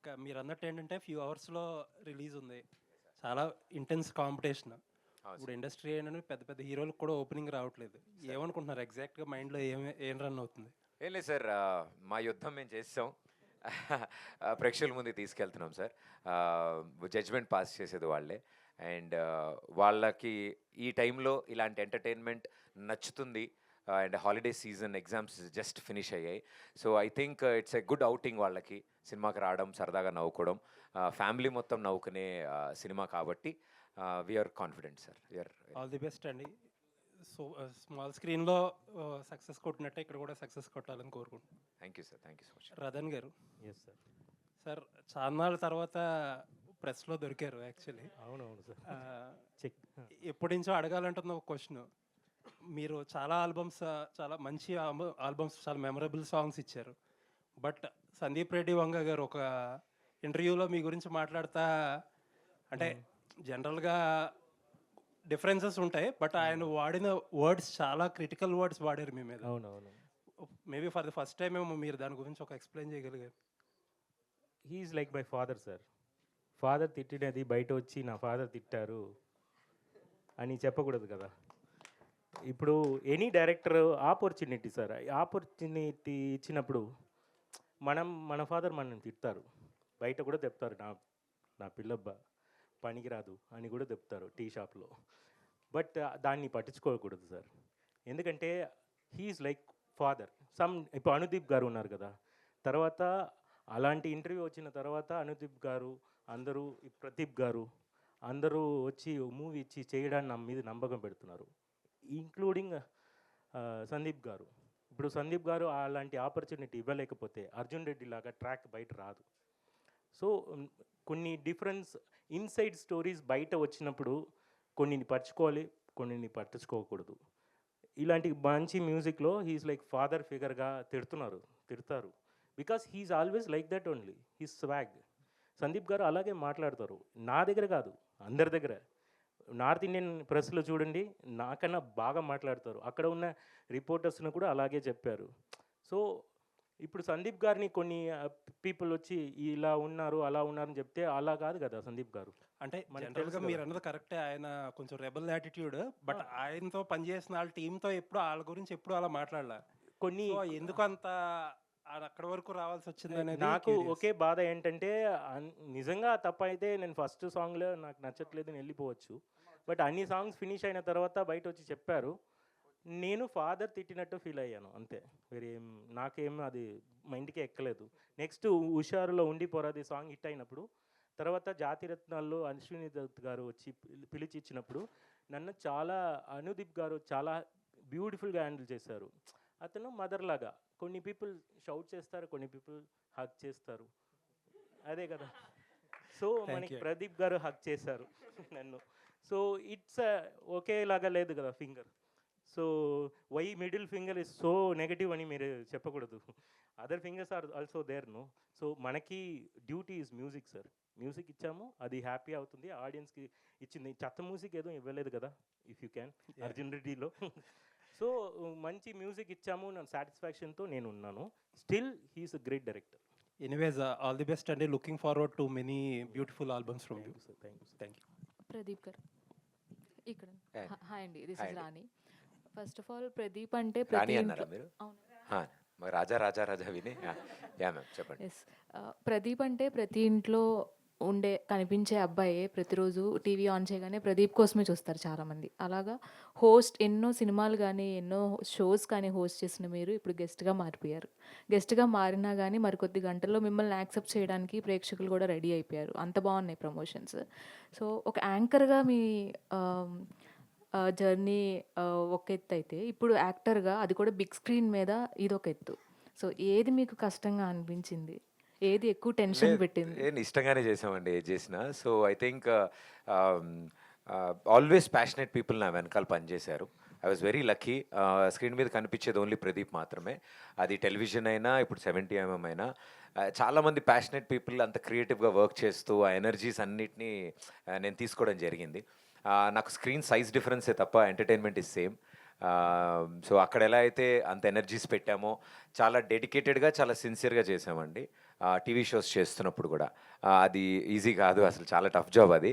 Like మీరన్నట్టు ఏంటంటే few అవర్స్‌లో రిలీజ్ ఉంది. చాలా ఇంటెన్స్ కాంపిటీషన్. అవును ఇప్పుడు సార్. ఇండస్ట్రీ ఏంటంటే పెద్ద పెద్ద హీరోలకు కూడా ఓపెనింగ్ రావట్లేదు. ఏమనుకుంటున్నారు ఎగ్జాక్ట్‌గా మైండ్‌లో ఏం రన్ అవుతుంది? ఏం లేదు సార్, మా యుద్ధం మేము చేసేసాం. ప్రేక్షకుల ముందుకు తీసుకెళ్తున్నాం సార్. జడ్జ్‌మెంట్ పాస్ చేసేది వాళ్ళే. అండ్ వాళ్ళకి ఈ టైంలో ఇలాంటి ఎంటర్‌టైన్‌మెంట్ నచ్చుతుంది. And holiday season exams just finish అయ్యాయి. So, I think it's a good outing వాళ్ళకి. సినిమాకి రావడం, సరదాగా నవ్వుకోవడం. ఫ్యామిలీ మొత్తం నవ్వుకునే సినిమా కాబట్టి we are confident sir. We are all the best అండి. సో, స్మాల్ స్క్రీన్‌లో సక్సెస్ కొట్టినట్టే ఇక్కడ కూడా సక్సెస్ కొట్టాలని కోరుకుంటున్నాను. Thank you sir. Thank you so much. Ratan garu, yes sir. Sir చాన్నాళ్ళ తర్వాత ప్రెస్‌లో దొరికారు యాక్చువల్లీ. అవునవును సార్. ఆహ్, చెక్. ఎప్పటినుంచో అడగాలంటున్న ఒక క్వెషను. మీరు చాలా ఆల్బమ్స్, చాలా మంచి ఆల్బమ్స్, చాలా మెమరబుల్ సాంగ్స్ ఇచ్చారు. బట్ సందీప్ రెడ్డి వంగ గారు ఒక ఇంటర్వ్యూలో మీ గురించి మాట్లాడుతా అంటే జనరల్‌గా డిఫరెన్సెస్ ఉంటాయి. బట్ ఆయన వాడిన వర్డ్స్ చాలా క్రిటికల్ వర్డ్స్ వాడారు మీ మీద. అవునవును. Maybe for the first time ఏమో మీరు దాని గురించి ఒక ఎక్స్‌ప్లెయిన్ చేయగలిగారు. He is like my father sir. Father తిట్టినది బయట వచ్చి నా ఫాదర్ తిట్టారు అని చెప్పకూడదు కదా. ఇప్పుడు any director opportunity sir. Opportunity ఇచ్చినప్పుడు మన ఫాదర్ మనల్ని తిడతారు. బయట కూడా చెప్తారు, నా నా పిల్లబ్బ పనికిరాదు అని కూడా చెప్తారు టీ షాప్లో. బట్ దాన్ని పట్టించుకోకూడదు సార్. ఎందుకంటే హీఈస్ లైక్ ఫాదర్. ఇప్పుడు అనుదీప్ గారు ఉన్నారు కదా. తర్వాత అలాంటి ఇంటర్వ్యూ వచ్చిన తర్వాత అనుదీప్ గారు, అందరూ ప్రదీప్ గారు అందరూ వచ్చి మూవీ ఇచ్చి చేయడానికి నా మీద నమ్మకం పెడుతున్నారు, ఇంక్లూడింగ్ సందీప్ గారు. ఇప్పుడు సందీప్ గారు అలాంటి ఆపర్చునిటీ ఇవ్వలేకపోతే అర్జున్ రెడ్డి లాగా ట్రాక్ బయట రాదు. సో కొన్ని డిఫరెన్స్ ఇన్సైడ్ స్టోరీస్ బయట వచ్చినప్పుడు కొన్నిని పరచుకోవాలి, కొన్నిని పట్టించుకోకూడదు. ఇలాంటి మంచి మ్యూజిక్లో హీఈస్ లైక్ ఫాదర్ ఫిగర్గా తిడతారు. Because he's always like that only, he's swag. Sandeep garu అలాగే మాట్లాడతారు. నా దగ్గర కాదు, అందరి దగ్గర. నార్త్ ఇండియన్ ప్రెస్లో చూడండి, నాకన్నా బాగా మాట్లాడతారు. అక్కడ ఉన్న రిపోర్టర్స్ను కూడా అలాగే చెప్పారు. సో ఇప్పుడు సందీప్ గారిని కొన్ని పీపుల్ వచ్చి ఇలా ఉన్నారు అలా ఉన్నారని చెప్తే అలా కాదు కదా సందీప్ గారు. అంటే మనకు జనరల్‌గా తెలుసు కదా. మీరు అన్నది కరెక్టే. ఆయన కొంచెం రెబెల్ యాటిట్యూడ్. బట్ ఆయనతో పనిచేసిన వాళ్ళ టీమ్‌తో ఎప్పుడు ఆళ్ళ గురించి ఎప్పుడు అలా మాట్లాడలా. కొన్ని సో, ఎందుకంత అక్కడి వరకు రావాల్సి వచ్చిందనేది నాకు క్యూరియస్. ఒకే బాధ ఏంటంటే నిజంగా తప్పైతే నేను ఫస్ట్ సాంగ్లో నాకు నచ్చట్లేదు అని వెళ్ళిపోవచ్చు. బట్ అన్ని సాంగ్స్ ఫినిష్ అయిన తర్వాత బయట వచ్చి చెప్పారు. నేను ఫాదర్ తిట్టినట్టు ఫీల్ అయ్యాను అంతే. నాకేం అది మైండ్కే ఎక్కలేదు. నెక్స్ట్ హుషారులో ఉండి పోరాది సాంగ్ హిట్ అయినప్పుడు, తర్వాత జాతిరత్నాల్లో అశ్విని దత్ గారు వచ్చి పిలిచి ఇచ్చినప్పుడు నన్ను చాలా అనుదీప్ గారు చాలా బ్యూటిఫుల్గా హ్యాండిల్ చేశారు. అతను మదర్ లాగా. కొన్ని పీపుల్ షౌట్ చేస్తారు, కొన్ని పీపుల్ హగ్ చేస్తారు, అదే కదా. సో మనకి you. ప్రదీప్ గారు హగ్ చేశారు నన్ను. సో ఇట్స్ ఒకేలాగా లేదు కదా finger. So why middle finger is so negative అని మీరు చెప్పకూడదు. Other fingers are also there no. So మనకి duty is music sir. Music ఇచ్చాము, అది హ్యాపీ అవుతుంది ఆడియన్స్కి. ఇచ్చింది చెత్త మ్యూజిక్ ఏదో ఇవ్వలేదు కదా, ఇఫ్ యూ క్యాన్. అర్జున్ రెడ్డిలో సో మంచి మ్యూజిక్ ఇచ్చాము, నా సాటిస్ఫాక్షన్తో నేను ఉన్నాను. Still he's a great director. Anyways all the best అండి. Looking forward to many beautiful albums from you. Sir thank you. Thank you. Pradeep గారు ఇక్కడ. Hey. హాయ్ అండి, దిస్ Hi ఇస్ అండి. Rani. First of all Pradeep అంటే రాణి ప్రతి అన్నారా ఇంట్లో మీరు? అవును. మరి రాజా రాజా రాజా విని యా మ్యామ్ చెప్పండి. ఎస్. ప్రదీప్ అంటే ప్రతి ఇంట్లో కనిపించే అబ్బాయే ప్రతిరోజు టీవీ ఆన్ చేయగానే ప్రదీప్ కోసమే చూస్తారు చాలామంది. అలాగా ఎన్నో సినిమాలు కానీ ఎన్నో షోస్ కానీ హోస్ట్ చేసిన మీరు ఇప్పుడు గెస్ట్గా మారిపోయారు. గెస్ట్గా మారినా కానీ మరికొద్ది గంటల్లో మిమ్మల్ని యాక్సెప్ట్ చేయడానికి ప్రేక్షకులు కూడా రెడీ అయిపోయారు. అంత బాగున్నాయి ప్రమోషన్స్. సో ఒక యాంకర్గా మీ జర్నీ ఒక ఎత్తు అయితే, ఇప్పుడు యాక్టర్గా అది కూడా బిగ్ స్క్రీన్ మీద ఇదొక ఎత్తు. సో ఏది మీకు కష్టంగా అనిపించింది, ఏది ఎక్కువ టెన్షన్ పెట్టింది? నేను ఇష్టంగానే చేసామండి ఏది చేసినా. So I think always passionate people నా వెనకాల పనిచేశారు. I was very lucky. Screen మీద కనిపించేది ఓన్లీ ప్రదీప్ మాత్రమే. అది టెలివిజన్ అయినా ఇప్పుడు 70mm అయినా చాలామంది ప్యాషనెట్ పీపుల్ అంత క్రియేటివ్గా వర్క్ చేస్తూ ఆ ఎనర్జీస్ అన్నిటినీ నేను తీసుకోవడం జరిగింది. నాకు స్క్రీన్ సైజ్ డిఫరెన్సే తప్ప ఎంటర్టైన్మెంట్ ఇస్ సేమ్. సో అక్కడ ఎలా అయితే అంత ఎనర్జీస్ పెట్టామో చాలా డెడికేటెడ్గా చాలా సిన్సియర్గా చేసామండి. టీవీ షోస్ చేస్తున్నప్పుడు కూడా. అది ఈజీ కాదు, అసలు చాలా టఫ్ జాబ్ అది.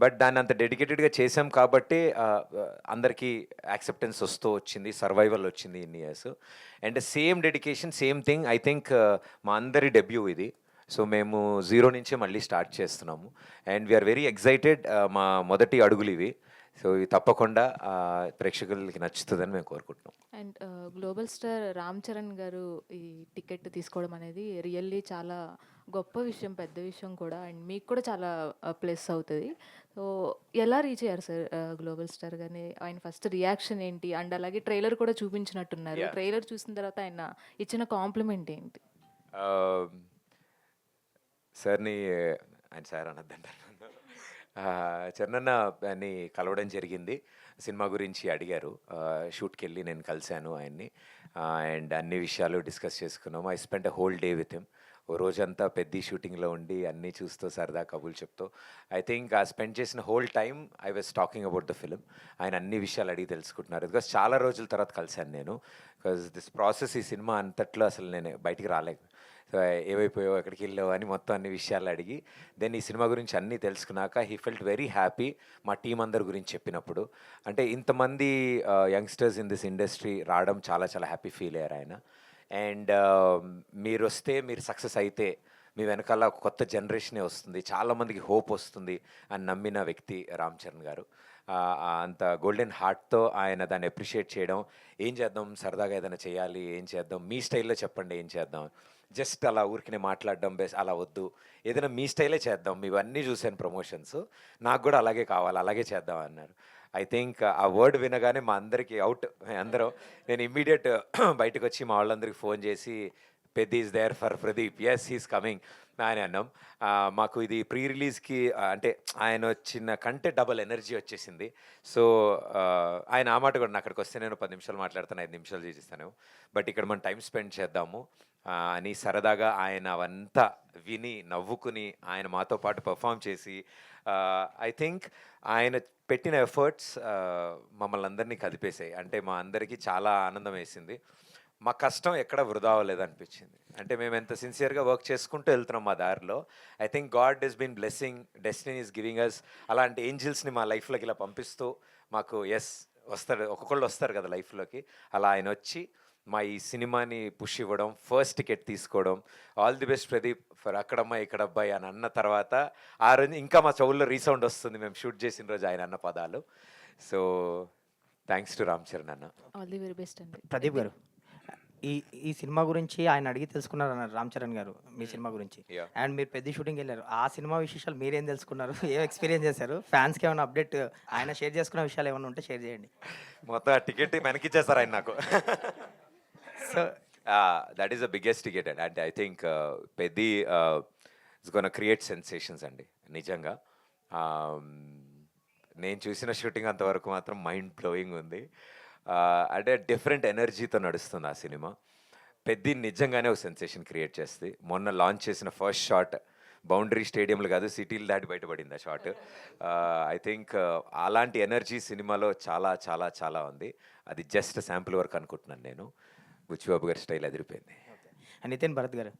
బట్ దాన్ని అంత డెడికేటెడ్గా చేసాం కాబట్టి అందరికీ యాక్సెప్టెన్స్ వస్తూ వచ్చింది, సర్వైవల్ వచ్చింది ఇన్ని years. And same dedication, same thing I think మా అందరి డెబ్యూ ఇది. సో మేము జీరో నుంచే మళ్ళీ స్టార్ట్ చేస్తున్నాము. And we are very excited. మా మొదటి అడుగులు ఇవి. సో ఇది తప్పకుండా ప్రేక్షకులకి నచ్చుతుందని మేము కోరుకుంటున్నాం. And global star Ram Charan గారు ఈ టికెట్ తీసుకోవడం అనేది రియల్లీ చాలా గొప్ప విషయం, పెద్ద విషయం కూడా. అండ్ మీకు కూడా చాలా ప్లస్ అవుతుంది. సో ఎలా రీచ్ అయ్యారు సార్ గ్లోబల్ స్టార్ గారిని? ఆయన ఫస్ట్ రియాక్షన్ ఏంటి? అండ్ అలాగే ట్రైలర్ కూడా చూపించినట్టున్నారు. Yeah. ట్రైలర్ చూసిన తర్వాత ఆయన ఇచ్చిన కాంప్లిమెంట్ ఏంటి? సార్ని ఆయన సార్ అనద్దంటారు. చరణ్ని కలవడం జరిగింది. సినిమా గురించి అడిగారు. షూట్కి వెళ్ళి నేను కలిశాను ఆయన్ని. అండ్ అన్ని విషయాలు డిస్కస్ చేసుకున్నాము. I spend a whole day with him. ఓ రోజంతా పెద్ద షూటింగ్లో ఉండి అన్నీ చూస్తూ సరదా కబుర్లు చెప్తూ ఐ థింక్ ఆ స్పెండ్ చేసిన whole time I was talking about the film. ఆయన అన్ని విషయాలు అడిగి తెలుసుకుంటున్నారు. బికాస్ చాలా రోజుల తర్వాత కలిశాను నేను. బికాస్ దిస్ ప్రాసెస్, ఈ సినిమా అంతట్లో అసలు నేను బయటికి రాలేదు. సో ఏమైపోయావు, ఎక్కడికి వెళ్ళావు అని మొత్తం అన్ని విషయాలు అడిగి దెన్ ఈ సినిమా గురించి అన్నీ తెలుసుకున్నాక హీ ఫెల్ట్ వెరీ హ్యాపీ మా టీం అందరి గురించి చెప్పినప్పుడు. అంటే ఇంతమంది యంగ్స్టర్స్ ఇన్ దిస్ ఇండస్ట్రీ రావడం చాలా చాలా హ్యాపీ ఫీల్ అయ్యారు ఆయన. అండ్ మీరు వస్తే, మీరు సక్సెస్ అయితే మీ వెనకాల ఒక కొత్త జనరేషనే వస్తుంది, చాలామందికి హోప్ వస్తుంది అని నమ్మిన వ్యక్తి రామ్ చరణ్ గారు. అంత గోల్డెన్ హార్ట్తో ఆయన దాన్ని అప్రిషియేట్ చేయడం, ఏం చేద్దాం సరదాగా ఏదైనా చేయాలి, ఏం చేద్దాం మీ స్టైల్లో చెప్పండి ఏం చేద్దాం, జస్ట్ అలా ఊరికినే మాట్లాడడం బెస్ట్, అలా వద్దు, ఏదైనా మీ స్టైలే చేద్దాం, ఇవన్నీ చూశాను ప్రమోషన్స్, నాకు కూడా అలాగే కావాలి, అలాగే చేద్దాం అన్నారు. ఐ థింక్ ఆ వర్డ్ వినగానే మా అందరికీ అవుట్ అందరం, నేను ఇమ్మీడియట్ బయటకు వచ్చి మా వాళ్ళందరికీ ఫోన్ చేసి Peddi is there for Pradeep, yes he's coming అని అన్నాం. మాకు ఇది ప్రీ రిలీజ్కి అంటే ఆయన వచ్చిన కంటే డబల్ ఎనర్జీ వచ్చేసింది. సో ఆయన ఆ మాట కూడా, నా అక్కడికి వస్తే నేను 10 నిమిషాలు మాట్లాడతాను, 5 నిమిషాలు చేసిస్తాను, బట్ ఇక్కడ మనం టైం స్పెండ్ చేద్దాము అని సరదాగా ఆయన అవంతా విని నవ్వుకుని ఆయన మాతో పాటు పర్ఫామ్ చేసి ఐ థింక్ ఆయన పెట్టిన ఎఫర్ట్స్ మమ్మల్ని అందరినీ కదిపేసాయి. అంటే మా అందరికీ చాలా ఆనందం వేసింది. మా కష్టం ఎక్కడ వృధా అవ్వలేదు అనిపించింది. అంటే మేము ఎంత సిన్సియర్గా వర్క్ చేసుకుంటూ వెళ్తున్నాం మా దారిలో. I think God is been blessing, destiny is giving us అలాంటి ఏంజిల్స్ని మా లైఫ్లోకి ఇలా పంపిస్తూ మాకు ఎస్ వస్తారు, ఒక్కొక్కళ్ళు వస్తారు కదా లైఫ్లోకి, అలా ఆయన వచ్చి మా ఈ సినిమాని పుష్ ఇవ్వడం, ఫస్ట్ టికెట్ తీసుకోవడం, all the best Pradeep for అక్కడమ్మాయి ఇక్కడ అబ్బాయి అని అన్న తర్వాత ఆ రోజు ఇంకా మా చెవుల్లో రీసౌండ్ వస్తుంది మేము షూట్ చేసిన రోజు ఆయన అన్న పదాలు. So thanks to Ram Charan అన్న. ఆల్ ది వెరీ బెస్ట్ అండి. ప్రదీప్ గారు, ఈ ఈ సినిమా గురించి ఆయన అడిగి తెలుసుకున్నారు అన్నారు రామ్ చరణ్ గారు మీ సినిమా గురించి. Yeah. అండ్ మీరు పెద్ద షూటింగ్ వెళ్ళారు, ఆ సినిమా విశేషాలు మీరేం తెలుసుకున్నారు, ఏం ఎక్స్పీరియన్స్ చేశారు, ఫ్యాన్స్కి ఏమైనా అప్డేట్ ఆయన షేర్ చేసుకున్న విషయాలు ఏమైనా ఉంటే షేర్ చేయండి. మొత్తం ఆ టికెట్ వెనకిచ్చేస్తారు ఆయన నాకు. So that is the biggest ticket అండి. అంటే I think Peddi it's gonna create sensations అండి నిజంగా. నేను చూసిన షూటింగ్ అంతవరకు మాత్రం మైండ్ బ్లోయింగ్ ఉంది. అంటే డిఫరెంట్ ఎనర్జీతో నడుస్తుంది ఆ సినిమా. పెద్ది నిజంగానే ఒక సెన్సేషన్ క్రియేట్ చేస్తుంది. మొన్న లాంచ్ చేసిన ఫస్ట్ షాట్ బౌండరీ స్టేడియంలు కాదు, సిటీలు దాటి బయటపడింది ఆ షాట్. ఐ థింక్ అలాంటి ఎనర్జీ సినిమాలో చాలా చాలా చాలా ఉంది. అది జస్ట్ శాంపుల్ వర్క్ అనుకుంటున్నాను నేను. బుచ్చిబాబు గారి స్టైల్ అదిరిపోయింది. నితిన్ భరత్ గారు,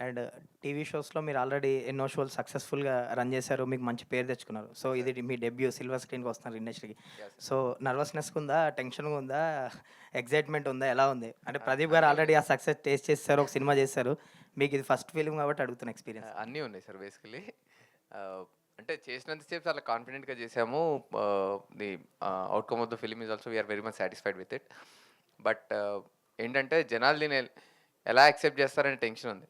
అండ్ టీవీ షోస్లో మీరు ఆల్రెడీ ఎన్నో షోలు సక్సెస్ఫుల్గా రన్ చేశారు, మీకు మంచి పేరు తెచ్చుకున్నారు. సో ఇది మీ డెబ్యూ, సిల్వర్ స్క్రీన్కి వస్తున్నారు ఇండస్ట్రీకి. సో నర్వస్నెస్ ఉందా, టెన్షన్గా ఉందా, ఎగ్జైట్మెంట్ ఉందా, ఎలా ఉంది? అంటే ప్రదీప్ గారు ఆల్రెడీ ఆ సక్సెస్ టేస్ట్ చేస్తారు, ఒక సినిమా చేశారు, మీకు ఇది ఫస్ట్ ఫిలిం కాబట్టి అడుగుతున్న ఎక్స్పీరియన్స్. అన్నీ ఉన్నాయి సార్ బేసికలీ. అంటే చేసినంతసేపు చాలా కాన్ఫిడెంట్గా చేసాము. The outcome of the film is also we are very much satisfied with it. But ఏంటంటే జనాలు దీన్ని ఎలా యాక్సెప్ట్ చేస్తారనే టెన్షన్ ఉంది.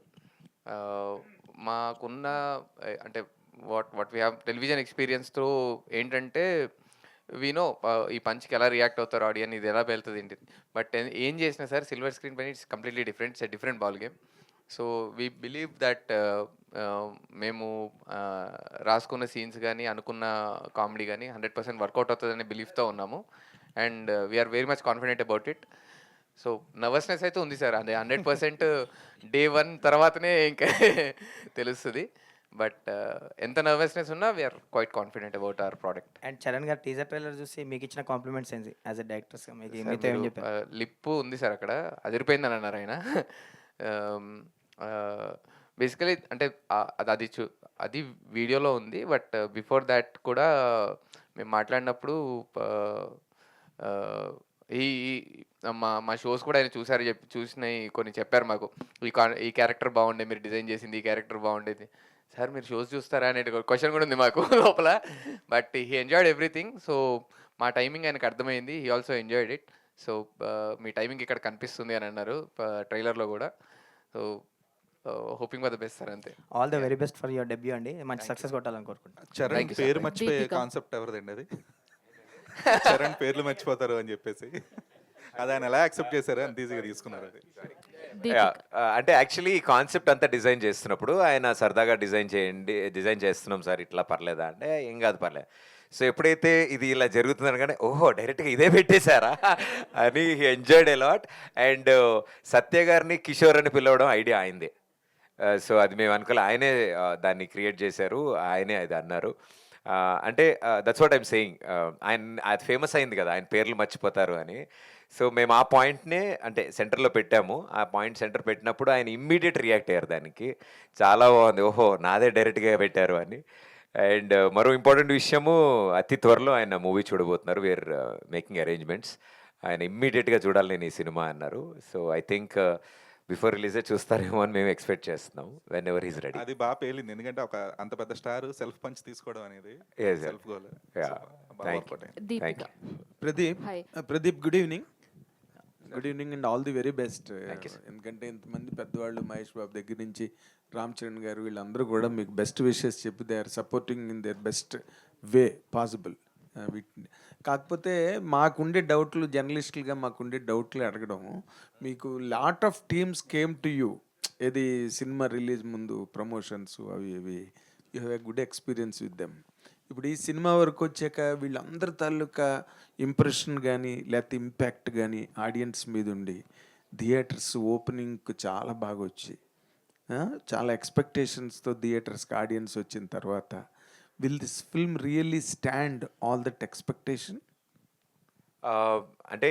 మాకున్న అంటే వాట్ వీ హ్యావ్ టెలివిజన్ ఎక్స్పీరియన్స్తో ఏంటంటే వీనో ఈ పంచ్కి ఎలా రియాక్ట్ అవుతారు ఆడియన్స్, ఇది ఎలా వెళ్తుంది ఏంటి. బట్ ఏం చేసినా సార్ సిల్వర్ స్క్రీన్ పైన it's completely different, it's a different ball game. So we believe that మేము రాసుకున్న సీన్స్ కానీ అనుకున్న కామెడీ కానీ 100% వర్కౌట్ అవుతుందనే బిలీఫ్తో ఉన్నాము. And we are very much confident about it. So nervousness అయితే ఉంది సార్, అదే 100% డే 1 తర్వాతనే ఇంకా తెలుస్తుంది. బట్ ఎంత నర్వస్నెస్ ఉన్నా we are quite confident about our product. And Charan garu teaser trailer చూసి మీకు ఇచ్చిన కాంప్లిమెంట్స్ ఏంటి యాజ్ ఎ డైరెక్టర్స్గా? మీకు మీతో ఏం చెప్పారు? లిప్పు ఉంది సార్ అక్కడ, అదిరిపోయిందని అన్నారు ఆయన. బేసికలీ అంటే అది వీడియోలో ఉంది. బట్ బిఫోర్ దాట్ కూడా మేము మాట్లాడినప్పుడు ఈ మా మా షోస్ కూడా ఆయన చూసినవి కొన్ని చెప్పారు మాకు. ఈ క్యారెక్టర్ బాగుండే, మీరు డిజైన్ చేసింది ఈ క్యారెక్టర్ బాగుండేది. సార్ మీరు షోస్ చూస్తారా అనే క్వశ్చన్ కూడా ఉంది మాకు లోపల. But he enjoyed everything. So మా టైమింగ్ ఆయనకు అర్థమైంది. He also enjoyed it. So మీ టైమింగ్ ఇక్కడ కనిపిస్తుంది అని అన్నారు ట్రైలర్లో కూడా. So hoping for the best sir, అంతే. All the very best for your debut అండి. మంచి సక్సెస్ కొట్టాలని కోరుకుంటున్నాను. Charan Thank you, sir. పేరు మర్చిపోయే దీపిక. కాన్సెప్ట్ ఎవరిదండి అది? చరణ్ పేర్లు మర్చిపోతారు అని చెప్పేసి అది ఆయన ఎలా యాక్సెప్ట్ చేశారు అంత ఈజీగా తీసుకున్నారు అది? దీపిక. అంటే యాక్చువల్లీ ఈ కాన్సెప్ట్ అంతా డిజైన్ చేస్తున్నప్పుడు ఆయన సరదాగా డిజైన్ చేస్తున్నాం సార్, ఇట్లా పర్లేదా అంటే ఏం కాదు పర్లేదు. సో ఎప్పుడైతే ఇది ఇలా జరుగుతుందని కానీ ఓహో డైరెక్ట్గా ఇదే పెట్టేశారా అని ఎంజాయ్డ్ అలాట్. అండ్ సత్య గారిని కిషోర్ అని పిలవడం ఐడియా అయిందే. సో అది మేము అనుకోలే, ఆయనే దాన్ని క్రియేట్ చేశారు, ఆయనే అది అన్నారు. అంటే దట్స్ వాట్ ఐమ్ సేయింగ్. అది ఫేమస్ అయింది కదా ఆయన పేర్లు మర్చిపోతారు అని. సో మేము ఆ పాయింట్నే అంటే సెంటర్లో పెట్టాము. ఆ పాయింట్ సెంటర్ పెట్టినప్పుడు ఆయన ఇమ్మీడియట్ రియాక్ట్ అయ్యారు దానికి. చాలా బాగుంది, ఓహో నాదే డైరెక్ట్గా పెట్టారు అని. అండ్ మరో ఇంపార్టెంట్ విషయము, అతి త్వరలో ఆయన మూవీ చూడబోతున్నారు. We are making arrangements. ఆయన ఇమ్మీడియట్గా చూడాలి నేను ఈ సినిమా అన్నారు. సో ఐ థింక్ బిఫోర్ రిలీజే చూస్తారేమో అని మేము ఎక్స్పెక్ట్ చేస్తున్నాం. Whenever is ready. అది బాగా పేలింది, ఎందుకంటే ఒక అంత పెద్ద స్టార్ సెల్ఫ్ పంచ్ తీసుకోవడం అనేది Yes, sir. Self goal. Yeah. Thank you. Deepika. Thank you. Pradeep Hi. Pradeep good evening. Good evening and all the very best. Thank you, sir. ఎందుకంటే ఇంతమంది పెద్దవాళ్ళు మహేష్ బాబు దగ్గర నుంచి రామ్ చరణ్ గారు వీళ్ళందరూ కూడా మీకు బెస్ట్ విషెస్ చెప్పి they are supporting in their best way possible. కాకపోతే మాకుండే డౌట్లు, జర్నలిస్టులుగా మాకుండే డౌట్లు అడగడం, మీకు lot of teams came to you ఏది సినిమా రిలీజ్ ముందు ప్రమోషన్స్ అవి ఇవి, you have a good experience with them. ఇప్పుడు ఈ సినిమా వరకు వచ్చాక వీళ్ళందరి తాలూకా ఇంప్రెషన్ కానీ లేకపోతే ఇంపాక్ట్ కానీ ఆడియన్స్ మీద ఉండి థియేటర్స్ ఓపెనింగ్కి చాలా బాగా వచ్చి చాలా ఎక్స్పెక్టేషన్స్తో థియేటర్స్కి ఆడియన్స్ వచ్చిన తర్వాత will this film really stand all that expectation? అంటే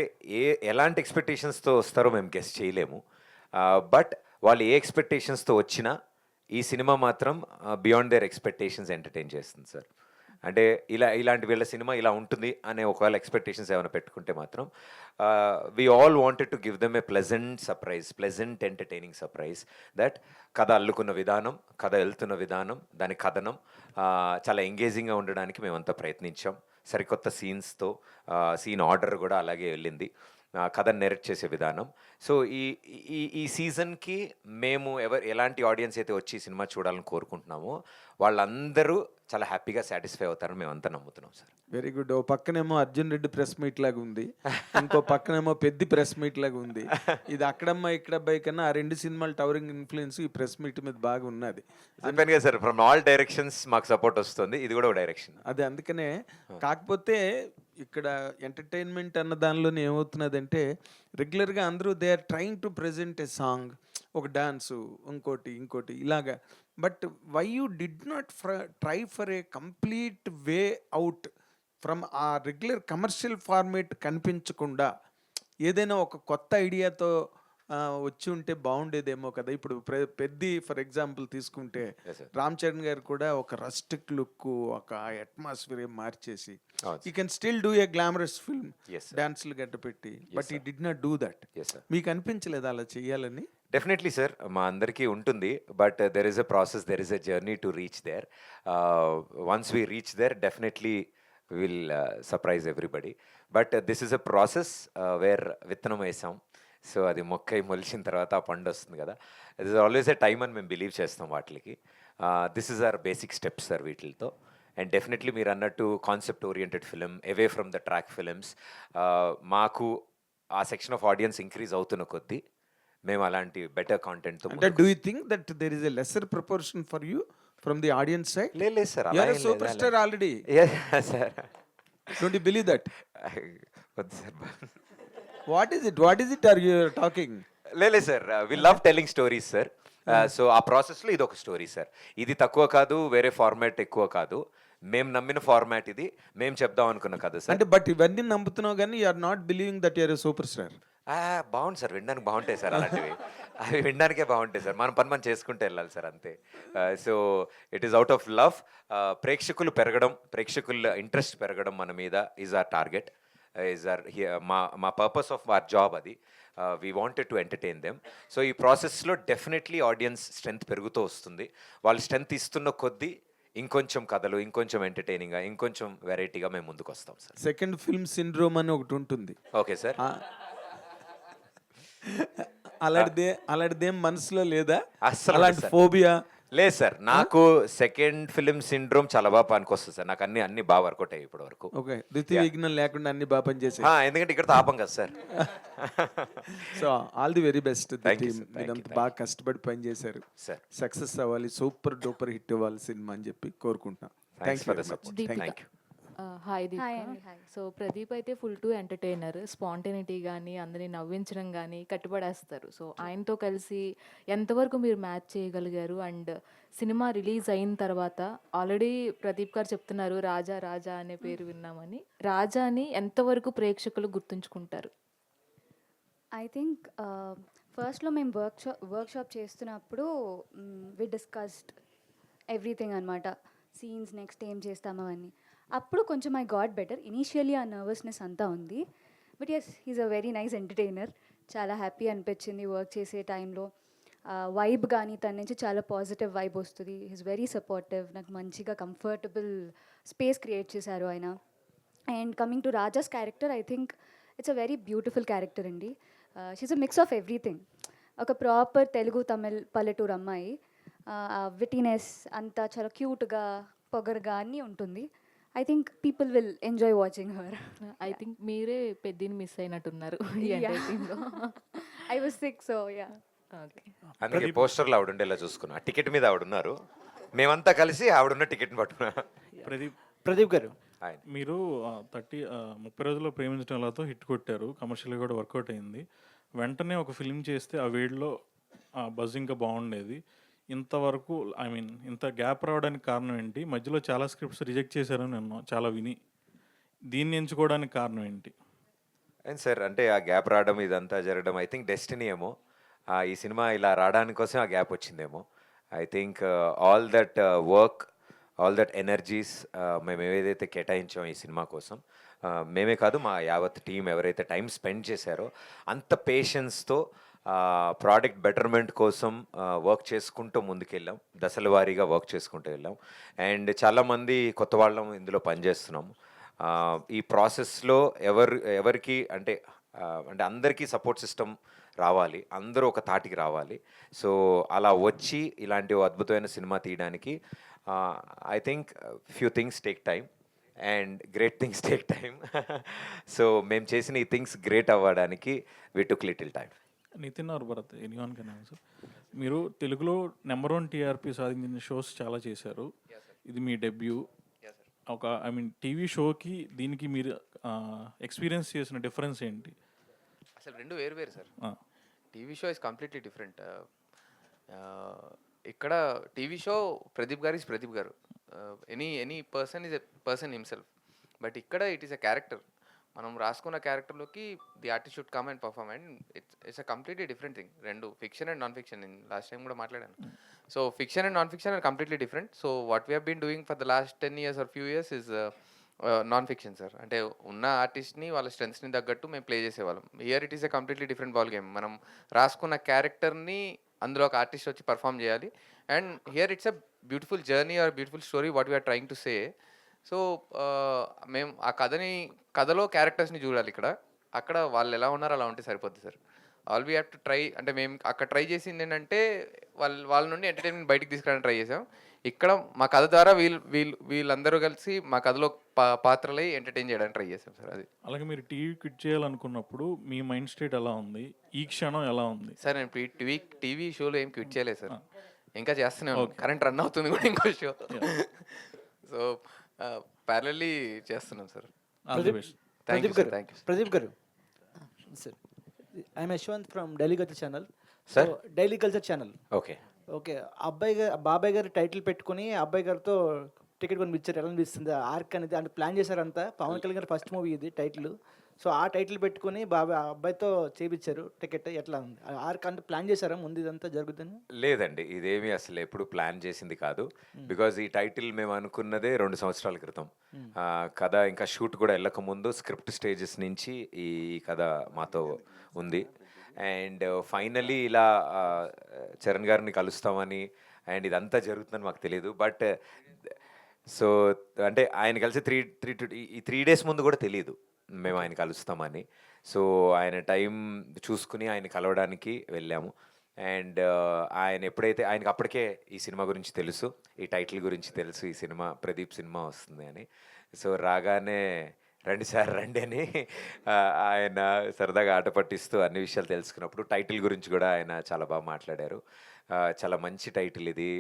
ఎలాంటి ఎక్స్పెక్టేషన్స్తో వస్తారో మేము గెస్ చేయలేము. బట్ వాళ్ళు ఏ ఎక్స్పెక్టేషన్స్తో వచ్చినా ఈ సినిమా మాత్రం బియాండ్ దేర్ ఎక్స్పెక్టేషన్స్ ఎంటర్టైన్ చేస్తుంది సార్. అంటే ఇలాంటి వీళ్ళ సినిమా ఇలా ఉంటుంది అనే ఒకవేళ ఎక్స్పెక్టేషన్స్ ఏమైనా పెట్టుకుంటే మాత్రం we all wanted to give them a pleasant entertaining surprise. That కథ అల్లుకున్న విధానం, కథ వెళ్తున్న విధానం, దాని కథనం చాలా ఎంగేజింగ్గా ఉండడానికి మేమంతా ప్రయత్నించాం. సరికొత్త సీన్స్తో సీన్ ఆర్డర్ కూడా అలాగే వెళ్ళింది, కథను నెరెక్ట్ చేసే విధానం. సో ఈ సీజన్కి మేము ఎలాంటి ఆడియన్స్ అయితే వచ్చి ఈ సినిమా చూడాలని కోరుకుంటున్నామో వాళ్ళందరూ చాలా హ్యాపీగా సాటిస్ఫై అవుతారని మేమంతా నమ్ముతున్నాం సార్. Very good. ఓ పక్కనేమో అర్జున్ రెడ్డి ప్రెస్ మీట్ లాగా ఉంది, ఇంకో పక్కనేమో పెద్ద ప్రెస్ మీట్ లాగా ఉంది. ఇది అక్కడమ్మ ఇక్కడబ్బాయి కన్నా ఆ రెండు సినిమాలు టవరింగ్ ఇన్ఫ్లుయెన్స్ ఈ ప్రెస్ మీట్ మీద బాగా ఉన్నది. చెప్పాను కదా సార్, ఫ్రమ్ ఆల్ డైరెక్షన్స్ మాకు సపోర్ట్ వస్తుంది, ఇది కూడా ఒక డైరెక్షన్. అదే అందుకనే. కాకపోతే ఇక్కడ ఎంటర్టైన్మెంట్ అన్న దానిలోనే ఏమవుతున్నదంటే రెగ్యులర్గా అందరూ they are trying to present a song, ఒక డాన్సు, ఇంకోటి ఇలాగా. But why you did not try for a complete way out from ఆ రెగ్యులర్ కమర్షియల్ ఫార్మేట్ కనిపించకుండా ఏదైనా ఒక కొత్త ఐడియాతో వచ్చి ఉంటే బాగుండేదేమో కదా. ఇప్పుడు పెద్ద ఫర్ ఎగ్జాంపుల్ తీసుకుంటే రామ్ చరణ్ గారు కూడా ఒక రస్టిక్ లుక్, ఒక అట్మాస్ఫియర్ మార్చేసి you can still do a glamorous film, డాన్స్లు గట్ట పెట్టి, బట్ ఈ డిడ్ నాట్ డూ దట్. మీకు అనిపించలేదు అలా చెయ్యాలని? డెఫినెట్లీ సార్, మా అందరికీ ఉంటుంది. But there is a process, there is a journey to reach there. Once we reach there definitely will surprise everybody. But this is a process where విత్తనం వేసాం. So అది మొక్కై మొలిచిన తర్వాత ఆ పండు వస్తుంది కదా. It is always a time అని మేము బిలీవ్ చేస్తాం వాటికి. This is our basic steps sir వీటితో. అండ్ డెఫినెట్లీ మీరు అన్నట్టు concept oriented film, away from the track films, మాకు ఆ సెక్షన్ ఆఫ్ ఆడియన్స్ ఇంక్రీజ్ అవుతున్న కొద్దీ మేము అలాంటి బెటర్ కాంటెంట్తో. అంటే do you think that there is a lesser proportion for you from the audience side? లేదు sir, you are a super star already. Sir don't you believe that? వద్దు sir. What is it are you talking? లేదు sir, we love telling stories sir. So ఆ ప్రాసెస్లో ఇది ఒక story sir. ఇది తక్కువ కాదు, వేరే ఫార్మాట్ ఎక్కువ కాదు. మేము నమ్మిన ఫార్మాట్ ఇది, మేము చెప్దాం అనుకున్న కథ సార్. అంటే బట్ ఇవన్నీ నమ్ముతున్నావు కానీ you are not believing that you are a super star. బాగుంది సార్, వినడానికి బాగుంటాయి సార్ అలాంటివి. అవి వినడానికే బాగుంటాయి సార్, మన పని మనం చేసుకుంటూ వెళ్ళాలి సార్ అంతే. So it is out of love. ప్రేక్షకులు పెరగడం, ప్రేక్షకుల ఇంట్రెస్ట్ పెరగడం మన మీద is our target, is our మా పర్పస్ ఆఫ్ అవర్ జాబ్ అది. We wanted to entertain them. So ఈ ప్రాసెస్లో డెఫినెట్లీ ఆడియన్స్ స్ట్రెంత్ పెరుగుతూ వస్తుంది. వాళ్ళు స్ట్రెంత్ ఇస్తున్న కొద్దీ ఇంకొంచెం కథలు, ఇంకొంచెం ఎంటర్టైనింగ్గా, ఇంకొంచెం వెరైటీగా మేము ముందుకు వస్తాం సార్. సెకండ్ ఫిల్మ్ సిండ్రోమ్ అని ఒకటి ఉంటుంది. Okay sir. అలాంటిదేం మనసులో లేదా? అస్సలు అలాంటి సార్. ఫోబియా? లేదు సార్, నాకు సెకండ్ ఫిలిం సిండ్రోమ్ చాలా బాగా పనికొస్తుంది సార్. నాకు అన్ని బాగా వర్కౌట్ అయ్యాయి ఇప్పటి వరకు. ఓకే, ద్వితీయ విఘ్నం లేకుండా అన్ని బాగా పనిచేసాయి. ఎందుకంటే ఇక్కడ ఆపం కదా sir. So all the very best. Thank you, sir. Thank you, మీరంతా thank బాగా కష్టపడి పనిచేశారు. సార్ సక్సెస్ అవ్వాలి, సూపర్ డూపర్ హిట్ అవ్వాలి సినిమా అని చెప్పి కోరుకుంటున్నాం. Thanks for the much. Support. Deepika. Thank you. Hi hi Deepika. అండి, హాయ్. సో ప్రదీప్ అయితే ఫుల్ టు ఎంటర్టైనర్, స్పాంటేనిటీ కానీ అందరిని నవ్వించడం కానీ కట్టుబడేస్తారు. సో ఆయనతో కలిసి ఎంతవరకు మీరు మ్యాచ్ చేయగలిగారు? అండ్ సినిమా రిలీజ్ అయిన తర్వాత ఆల్రెడీ ప్రదీప్ గారు చెప్తున్నారు రాజా రాజా అనే పేరు విన్నామని. రాజాని ఎంతవరకు ప్రేక్షకులు గుర్తుంచుకుంటారు? ఐ థింక్ ఫస్ట్లో మేము వర్క్షాప్ చేస్తున్నప్పుడు వి డిస్కస్డ్ ఎవ్రీథింగ్ అనమాట. సీన్స్ నెక్స్ట్ ఏం చేస్తామో అని. అప్పుడు కొంచెం ఐ గాట్ బెటర్. ఇనీషియలీ ఆ నర్వస్నెస్ అంతా ఉంది. But yes, he's a very nice entertainer. చాలా హ్యాపీ అనిపించింది వర్క్ చేసే టైంలో. వైబ్ కానీ తన నుంచి చాలా పాజిటివ్ వైబ్ వస్తుంది. He's very supportive. నాకు మంచిగా కంఫర్టబుల్ స్పేస్ క్రియేట్ చేశారు ఆయన. And coming to Raja's character, I think it's a very beautiful character అండి. She's a mix of everything. ఒక ప్రాపర్ తెలుగు తమిళ్ పల్లెటూరు అమ్మాయి. విటీనెస్ అంతా చాలా క్యూట్గా పొగరుగా అన్నీ ఉంటుంది. I think people will enjoy watching her. I think మీరే పెద్దని మిస్ అయినట్టున్నారు ఈ Yeah. ఎంటైర్ టీంలో. I was sick, so yeah. Okay. అందుకే పోస్టర్లో ఆవిడ ఉండేలా చూసుకున్నా. టికెట్ మీద ఆవిడ ఉన్నారు, మేమంతా కలిసి ఆవిడున్న టికెట్ని పట్టుకున్నా. ప్రదీప్ గారు, ఆయన మీరు 30 రోజుల్లో ప్రేమించడం ఎలాతో హిట్ కొట్టారు, కమర్షియల్గా కూడా వర్కౌట్ అయింది. వెంటనే ఒక ఫిల్మ్ చేస్తే ఆ వేడిలో బజ్ ఇంకా బాగుండేది. ఇంతవరకు ఐ మీన్ ఇంత గ్యాప్ రావడానికి కారణం ఏంటి? మధ్యలో చాలా స్క్రిప్ట్స్ రిజెక్ట్ చేశారని నేను చాలా విని, దీన్ని ఎంచుకోవడానికి కారణం ఏంటి? అండ్ సార్, అంటే ఆ గ్యాప్ రావడం ఇదంతా జరగడం ఐ థింక్ డెస్టినీ ఏమో. ఈ సినిమా ఇలా రావడానికి కోసం ఆ గ్యాప్ వచ్చిందేమో. I think all that work, all that energies మేము ఏదైతే కేటాయించామో ఈ సినిమా కోసం, మేమే కాదు మా యావత్ టీం ఎవరైతే టైం స్పెండ్ చేశారో అంత పేషెన్స్తో ప్రోడక్ట్ బెటర్మెంట్ కోసం వర్క్ చేసుకుంటూ ముందుకెళ్ళాం. దశల వారీగా వర్క్ చేసుకుంటూ వెళ్ళాం. అండ్ చాలామంది కొత్త వాళ్ళం ఇందులో పనిచేస్తున్నాము. ఈ ప్రాసెస్లో ఎవరికి అంటే అందరికీ సపోర్ట్ సిస్టమ్ రావాలి, అందరూ ఒక తాటికి రావాలి. సో అలా వచ్చి ఇలాంటి అద్భుతమైన సినిమా తీయడానికి I think few things take time and great things take time. So మేము చేసిన ఈ థింగ్స్ గ్రేట్ అవ్వడానికి we took little time. Nitin or Bharat, anyone can answer. మీరు తెలుగులో నెంబర్ 1 టీఆర్పీ సాధించిన షోస్ చాలా చేశారు. ఇది మీ డెబ్యూ. ఒక ఐ మీన్ టీవీ షోకి దీనికి మీరు ఎక్స్పీరియన్స్ చేసిన డిఫరెన్స్ ఏంటి? అసలు రెండు వేరు వేరు సార్. TV show is completely different. ఇక్కడ టీవీ షో ప్రదీప్ గారు ఇస్ ప్రదీప్ గారు. Any person is a person himself. But ఇక్కడ ఇట్ ఈస్ ఎ క్యారెక్టర్. మనం రాసుకున్న క్యారెక్టర్లోకి the artist should come and perform. And it's a completely different thing. రెండు fiction and non fiction. నేను last time కూడా మాట్లాడాను. So fiction and non fiction are completely different. So what we been doing for the last 10 years or few years is non fiction sir. అంటే ఉన్న ఆర్టిస్ట్ని వాళ్ళ స్ట్రెంగ్స్ని తగ్గట్టు మేము ప్లే చేసేవాళ్ళం. Here it is a completely different ball game. మనం రాసుకున్న క్యారెక్టర్ని అందులో ఒక ఆర్టిస్ట్ వచ్చి పర్ఫామ్ చేయాలి. And here it's a beautiful journey or beautiful story what we are trying to say. So మేము ఆ కథలో క్యారెక్టర్స్ని చూడాలి. అక్కడ వాళ్ళు ఎలా ఉన్నారో అలా ఉంటే సరిపోద్ది sir. All we have to try. అంటే మేము అక్కడ ట్రై చేసింది ఏంటంటే వాళ్ళ నుండి ఎంటర్టైన్మెంట్ బయటికి తీసుకురావడానికి ట్రై చేసాం. ఇక్కడ మా కథ ద్వారా వీళ్ళందరూ కలిసి మా కథలో పాత్రలై ఎంటర్టైన్ చేయడానికి ట్రై చేసాం సార్. అది అలాగే మీరు టీవీ క్విట్ చేయాలనుకున్నప్పుడు మీ మైండ్ స్టేట్ ఎలా ఉంది? ఈ క్షణం ఎలా ఉంది? సార్ నేను టీవీ షోలో ఏం క్విట్ చేయలేదు సార్. ఇంకా చేస్తూనే ఉన్నాను. కరెంట్ రన్ అవుతుంది కూడా ఇంకో షో. సో ప్యారలీ చేస్తున్నాం సార్. ప్రదీప్ గారు sir, I'm Yashwant from daily culture channel. Sir, daily culture channel. Okay okay, బాబాయ్ గారు టైటిల్ పెట్టుకుని అబ్బాయి గారితో టికెట్ కొనిపించారు. ఎలా అనిపిస్తుంది ఆర్క్ అనేది? అంటే ప్లాన్ చేశారంతా. పవన్ కళ్యాణ్ గారు ఫస్ట్ మూవీ ఇది టైటిల్. సో ఆ టైటిల్ పెట్టుకొని బాబాయ్ ఆ అబ్బాయితో చేయించారు టికెట్. ఎట్లా ఉంది? ఆర్క్ అంటే ప్లాన్ చేశారా ముందు ఇదంతా జరుగుతుంది? లేదండి, ఇదేమీ అసలు ఎప్పుడు ప్లాన్ చేసింది కాదు. బికాజ్ ఈ టైటిల్ మేము అనుకున్నదే 2 సంవత్సరాల క్రితం. కథ ఇంకా షూట్ కూడా వెళ్ళక ముందు స్క్రిప్ట్ స్టేజెస్ నుంచి ఈ కథ మాతో ఉంది. అండ్ ఫైనలీ ఇలా చరణ్ గారిని కలుస్తామని అండ్ ఇదంతా జరుగుతుందని మాకు తెలియదు. బట్ సో అంటే ఆయన కలిసి ఈ 3 డేస్ ముందు కూడా తెలియదు మేము ఆయన కలుస్తామని. సో ఆయన టైం చూసుకుని ఆయన కలవడానికి వెళ్ళాము. అండ్ ఆయన ఎప్పుడైతే ఆయనకి అప్పటికే ఈ సినిమా గురించి తెలుసు, ఈ టైటిల్ గురించి తెలుసు, ఈ సినిమా ప్రదీప్ సినిమా వస్తుంది అని. సో రాగానే రండి సార్ రండి అని ఆయన సరదాగా ఆట పట్టిస్తూ అన్ని విషయాలు తెలుసుకున్నప్పుడు టైటిల్ గురించి కూడా ఆయన చాలా బాగా మాట్లాడారు. చాలా మంచి టైటిల్ ఇది,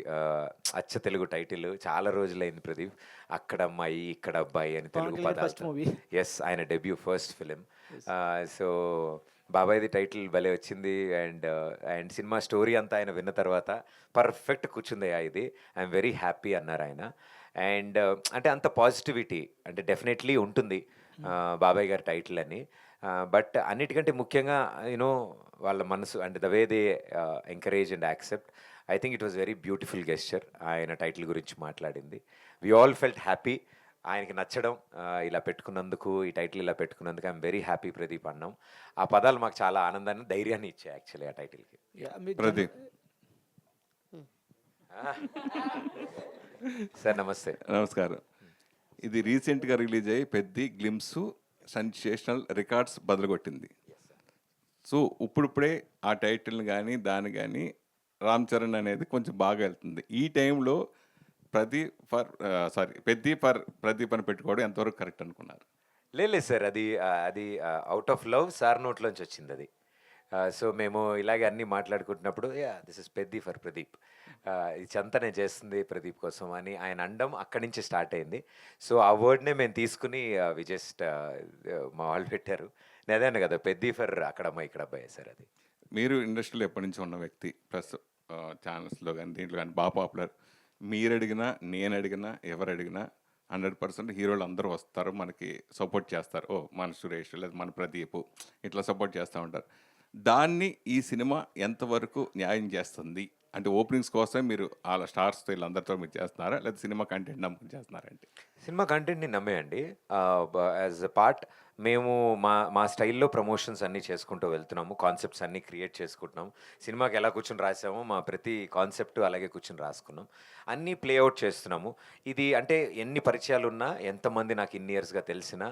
అచ్చ తెలుగు టైటిల్. చాలా రోజులైంది ప్రదీప్, అక్కడ అమ్మాయి ఇక్కడ అబ్బాయి అని తెలుగు పదాలు. ఎస్, ఆయన డెబ్యూ ఫస్ట్ ఫిలిం. సో బాబాయ్ది టైటిల్ భలే వచ్చింది. అండ్ సినిమా స్టోరీ అంతా ఆయన విన్న తర్వాత పర్ఫెక్ట్ కూర్చుందయ్యా ఇది, ఐఎమ్ వెరీ హ్యాపీ అన్నారు ఆయన. అండ్ అంటే అంత పాజిటివిటీ అంటే డెఫినెట్లీ ఉంటుంది బాబాయ్ గారి టైటిల్ అని. బట్ అన్నిటికంటే ముఖ్యంగా యూనో వాళ్ళ మనసు అంటే the way they encourage and accept. I think it was very beautiful gesture ఆయన టైటిల్ గురించి మాట్లాడింది. వి ఆల్ ఫెల్ట్ హ్యాపీ ఆయనకి నచ్చడం, ఇలా పెట్టుకున్నందుకు, ఈ టైటిల్ ఇలా పెట్టుకున్నందుకు ఐఎమ్ వెరీ హ్యాపీ ప్రదీప్ అన్నాం. ఆ పదాలు మాకు చాలా ఆనందాన్ని ధైర్యాన్ని ఇచ్చాయి యాక్చువల్లీ ఆ టైటిల్కి. ప్రదీప్ సార్ నమస్తే. నమస్కారం. ఇది రీసెంట్గా రిలీజ్ అయ్యి పెద్ద గ్లిమ్స్ సెన్సేషనల్ రికార్డ్స్ బదులుగొట్టింది. సో ఇప్పుడిప్పుడే ఆ టైటిల్ని కానీ దాన్ని కానీ రామ్ చరణ్ అనేది కొంచెం బాగా వెళ్తుంది. ఈ టైంలో ప్రదీప్ అని పెట్టుకోవడం ఎంతవరకు కరెక్ట్ అనుకున్నారు? లేదు సార్, అది అవుట్ ఆఫ్ లవ్ సార్ నోట్లోంచి వచ్చింది అది. సో మేము ఇలాగే అన్నీ మాట్లాడుకుంటున్నప్పుడు this is Peddi for Pradeep, ఇది చెంతనే చేస్తుంది ప్రదీప్ కోసం అని ఆయన అండం అక్కడి నుంచి స్టార్ట్ అయింది. సో ఆ వర్డ్నే మేము తీసుకుని వి జస్ట్ మా వాళ్ళు పెట్టారు. నేను అదే అన్నా కదా, పెద్ది ఫర్ అక్కడ అమ్మాయి ఇక్కడ అబ్బాయి సార్. అది మీరు ఇండస్ట్రీలో ఎప్పటి నుంచి ఉన్న వ్యక్తి, ప్లస్ ఛానల్స్లో కానీ దీంట్లో కానీ బాగా పాపులర్. మీరు అడిగినా నేను అడిగినా ఎవరు అడిగినా 100% హీరోలు అందరూ వస్తారు, మనకి సపోర్ట్ చేస్తారు. ఓ మన సురేష్ లేదా మన ప్రదీప్ ఇట్లా సపోర్ట్ చేస్తూ ఉంటారు. దాన్ని ఈ సినిమా ఎంతవరకు న్యాయం చేస్తుంది? అంటే ఓపెనింగ్స్ కోసం మీరు వాళ్ళ స్టార్స్తో వీళ్ళందరితో మీరు చేస్తున్నారా, లేదా సినిమా కంటెంట్ నమ్ముకుని చేస్తున్నారంటే? సినిమా కంటెంట్ని నమ్మేయండి. యాజ్ ఎ పార్ట్ మేము మా స్టైల్లో ప్రమోషన్స్ అన్నీ చేసుకుంటూ వెళ్తున్నాము, కాన్సెప్ట్స్ అన్నీ క్రియేట్ చేసుకుంటున్నాం. సినిమాకి ఎలా కూర్చొని రాసామో మా ప్రతి కాన్సెప్ట్ అలాగే కూర్చొని రాసుకున్నాం, అన్నీ ప్లేఅవుట్ చేస్తున్నాము. ఇది అంటే ఎన్ని పరిచయాలు ఉన్నా, ఎంతమంది నాకు ఇన్ని ఇయర్స్గా తెలిసినా,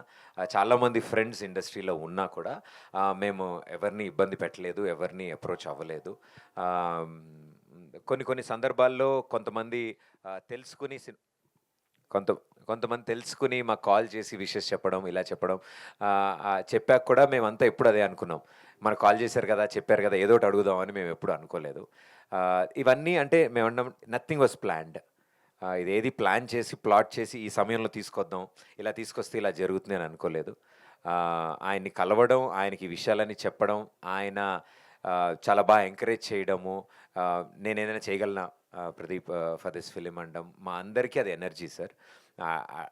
చాలామంది ఫ్రెండ్స్ ఇండస్ట్రీలో ఉన్నా కూడా మేము ఎవరిని ఇబ్బంది పెట్టలేదు, ఎవరిని అప్రోచ్ అవ్వలేదు. కొన్ని సందర్భాల్లో కొంతమంది తెలుసుకుని కొంతమంది తెలుసుకుని మాకు కాల్ చేసి విషెస్ చెప్పడం, ఇలా చెప్పడం చెప్పాక కూడా మేమంతా ఎప్పుడు అదే అనుకున్నాం, మనకు కాల్ చేశారు కదా, చెప్పారు కదా, ఏదో ఒకటి అడుగుదామని మేము ఎప్పుడు అనుకోలేదు. ఇవన్నీ అంటే మేము అన్నాం నథింగ్ వాజ్ ప్లాన్డ్. ఇదేది ప్లాన్ చేసి ప్లాట్ చేసి ఈ సమయంలో తీసుకొద్దాం, ఇలా తీసుకొస్తే ఇలా జరుగుతుంది అని అనుకోలేదు. ఆయన్ని కలవడం, ఆయనకి ఈ విషయాలన్నీ చెప్పడం, ఆయన చాలా బాగా ఎంకరేజ్ చేయడము, నేను ఏదైనా చేయగలనా ప్రదీప్ ఫర్ దిస్ ఫిలిం అనడం, మా అందరికీ అది ఎనర్జీ సార్.